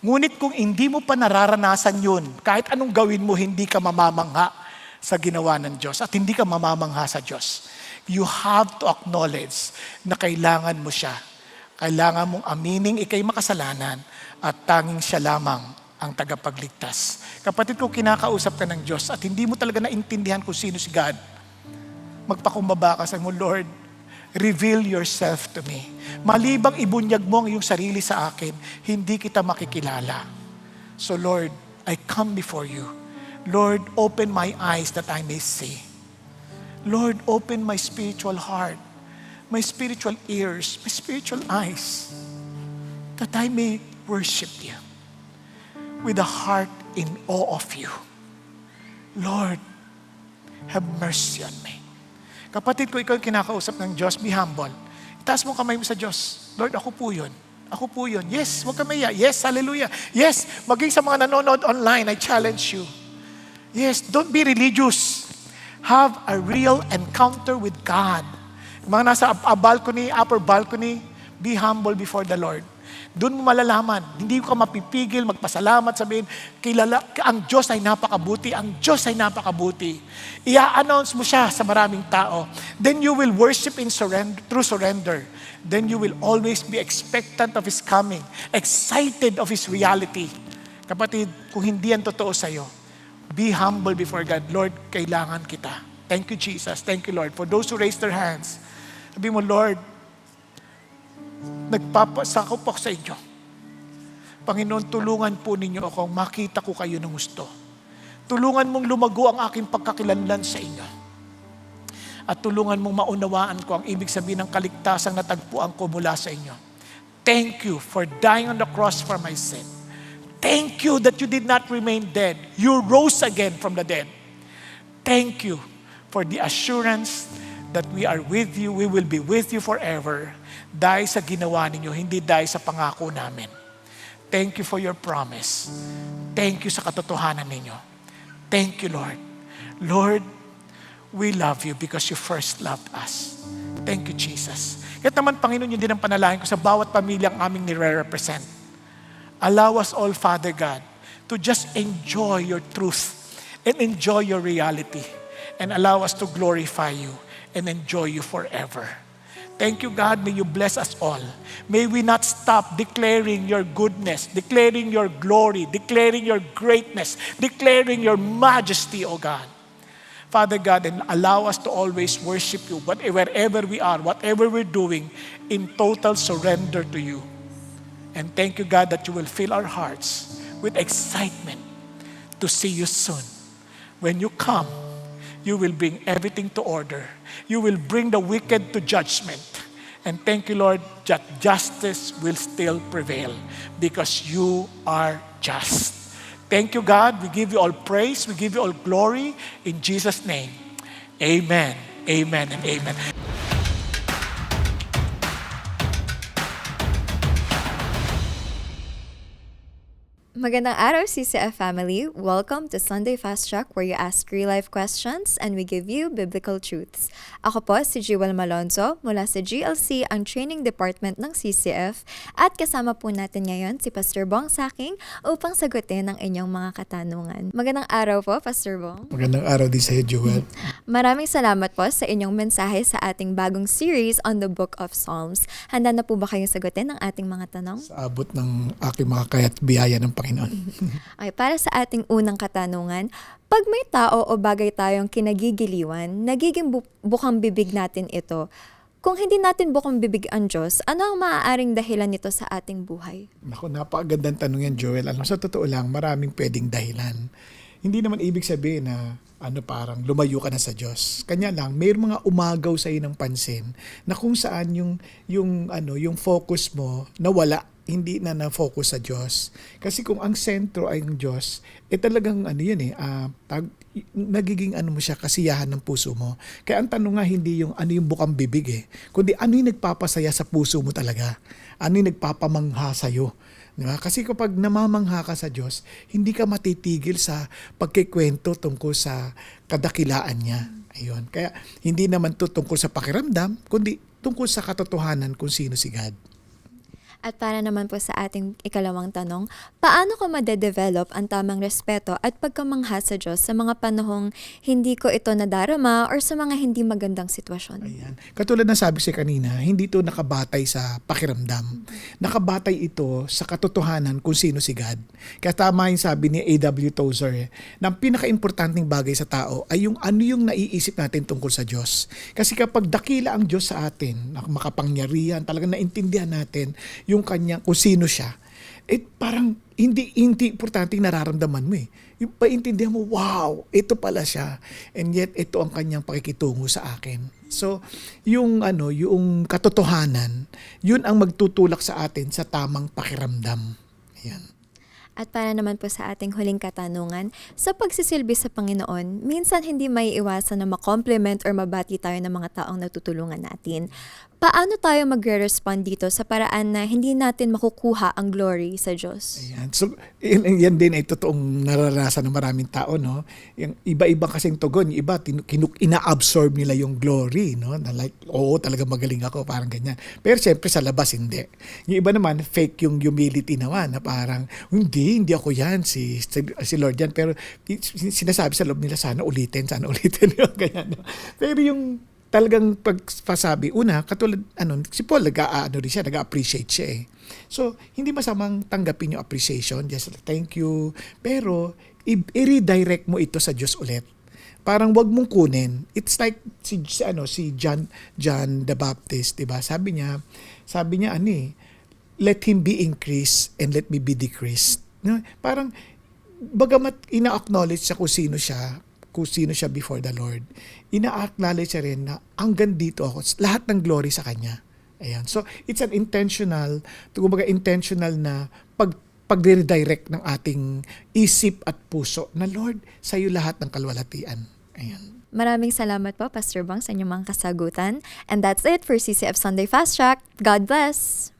Ngunit kung hindi mo pa nararanasan yun, kahit anong gawin mo, hindi ka mamamangha sa ginawa ng Diyos at hindi ka mamamangha sa Diyos. You have to acknowledge na kailangan mo siya. Kailangan mong aminin ikay makasalanan at tanging siya lamang ang tagapagligtas. Kapatid ko, kinakausap ka ng Diyos at hindi mo talaga naintindihan kung sino si God. Magpakumbaba ka sa mo, Lord, reveal yourself to me. Malibang ibunyag mo ang iyong sarili sa akin, hindi kita makikilala. So Lord, I come before you. Lord, open my eyes that I may see. Lord, open my spiritual heart, my spiritual ears, my spiritual eyes, that I may worship you with a heart in awe of you. Lord, have mercy on me. Kapatid ko, ikaw yung kinakausap ng Diyos, be humble. Itaas mo kamay mo sa Diyos. Lord, ako po yun. Ako po yun. Yes, huwag ka maya. Yes, hallelujah. Yes, maging sa mga nanonood online, I challenge you. Yes, don't be religious. Have a real encounter with God. Mga nasa balcony, upper balcony, be humble before the Lord. Doon mo malalaman, hindi ka mapipigil, magpasalamat, sabihin, ang Diyos ay napakabuti, ang Diyos ay napakabuti. I-announce mo siya sa maraming tao. Then you will worship in through surrender. Then you will always be expectant of His coming, excited of His reality. Kapatid, kung hindi yan totoo sa'yo, be humble before God. Lord, kailangan kita. Thank you, Jesus. Thank you, Lord. For those who raised their hands, sabi mo, Lord, nagpapasako po sa inyo. Panginoon, tulungan po ninyo akong makita ko kayo ng gusto. Tulungan mong lumago ang aking pagkakilanlan sa inyo. At tulungan mong maunawaan ko ang ibig sabihin ng kaligtasang natagpuan ko mula sa inyo. Thank you for dying on the cross for my sin. Thank you that you did not remain dead. You rose again from the dead. Thank you for the assurance that we are with you, we will be with you forever. Dahil sa ginawa ninyo, hindi dahil sa pangako namin. Thank you for your promise. Thank you sa katotohanan ninyo. Thank you, Lord. Lord, we love you because you first loved us. Thank you, Jesus. Kaya naman, Panginoon, yun din ang panalangin ko sa bawat pamilyang aming nire-represent. Allow us all, Father God, to just enjoy your truth and enjoy your reality and allow us to glorify you and enjoy you forever. Thank you, God. May you bless us all. May we not stop declaring your goodness, declaring your glory, declaring your greatness, declaring your majesty, O God. Father God, and allow us to always worship you wherever we are, whatever we're doing, in total surrender to you. And thank you, God, that you will fill our hearts with excitement to see you soon. When you come, you will bring everything to order. You will bring the wicked to judgment. And thank you, Lord, that justice will still prevail because you are just. Thank you, God. We give you all praise. We give you all glory. In Jesus' name, amen, amen, and amen. Magandang araw, CCF family. Welcome to Sunday Fast Track where you ask real-life questions and we give you biblical truths. Ako po si Jewel Malonzo mula sa GLC, ang training department ng CCF, at kasama po natin ngayon si Pastor Bong Saking upang sagutin ang inyong mga katanungan. Magandang araw po, Pastor Bong. Magandang araw din sa iyo, Jewel. Maraming salamat po sa inyong mensahe sa ating bagong series on the Book of Psalms. Handa na po ba kayong sagutin ang ating mga tanong? Sa abot ng aking mga kaya't biyaya ng Panginoon. Okay, para sa ating unang katanungan, pag may tao o bagay tayong kinagigiliwan, nagiging bukang bibig natin ito. Kung hindi natin bukang bibig ang Diyos, ano ang maaaring dahilan nito sa ating buhay? Naku, napakagandang tanong yan, Joel. Alam, sa totoo lang, maraming pwedeng dahilan. Hindi naman ibig sabihin na parang lumayo ka na sa Diyos. Kanya lang, may mga umagaw sa ng pansin na kung saan yung focus mo nawala, hindi na na-focus sa Diyos. Kasi kung ang sentro ay ang Diyos, talagang nagiging mo siya, kasiyahan ng puso mo. Kaya ang tanong nga hindi yung yung bukang bibig kundi ano yung nagpapasaya sa puso mo talaga. Ano yung nagpapamangha sa'yo. Diba? Kasi kapag namamangha ka sa Diyos, hindi ka matitigil sa pagkikwento tungkol sa kadakilaan niya. Ayun. Kaya hindi naman to tungkol sa pakiramdam, kundi tungkol sa katotohanan kung sino si God. At para naman po sa ating ikalawang tanong, paano ko madedevelop ang tamang respeto at pagkamangha sa Diyos sa mga panahong hindi ko ito nadarama or sa mga hindi magandang sitwasyon? Ayan. Katulad ng sabi ko kanina, hindi ito nakabatay sa pakiramdam. Nakabatay ito sa katotohanan kung sino si God. Kaya tama yung sabi ni A.W. Tozer, na ang pinaka-importanting bagay sa tao ay yung ano yung naiisip natin tungkol sa Diyos. Kasi kapag dakila ang Diyos sa atin, makapangyarihan, talagang naintindihan natin yung kanya, kung sino siya, parang hindi importante nararamdaman mo Yung paintindihan mo, wow, ito pala siya. And yet, ito ang kanyang pakikitungo sa akin. So, yung katotohanan, yun ang magtutulak sa atin sa tamang pakiramdam. Ayan. At para naman po sa ating huling katanungan, sa pagsisilbi sa Panginoon, minsan hindi may iwasan na ma-compliment or mabati tayo ng mga taong natutulungan natin. Paano tayo magre-respond dito sa paraan na hindi natin makukuha ang glory sa Diyos? Ayan. So, yan din ay totoong nararanasan ng maraming tao, no? Yung iba-iba kasing tugon, yung iba ina-absorb nila yung glory, no? Na like, oo, talaga magaling ako, parang ganyan. Pero siyempre sa labas hindi. Yung iba naman fake yung humility naman, na parang hindi ako yan, si Lord yan. Pero sinasabi sa loob nila, sana ulitin, yung ganyan. No? Pero yung talagang pagpasabi, una, katulad, si Paul, nag-appreciate siya So, hindi masamang tanggapin yung appreciation, just thank you, pero i-redirect mo ito sa Diyos ulit. parang wag mong kunin. It's like si John the Baptist, 'di ba? Sabi niya let him be increased and let me be decreased. No? Parang bagamat ina-acknowledge siya kung sino siya before the Lord, ina-acknowledge siya rin na hanggang dito ako, lahat ng glory sa Kanya. Ayan. So, it's an intentional na pag-redirect ng ating isip at puso na, Lord, sa iyo lahat ng kalwalatian. Ayan. Maraming salamat po, Pastor Bong, sa inyong mga kasagutan. And that's it for CCF Sunday Fast Track. God bless!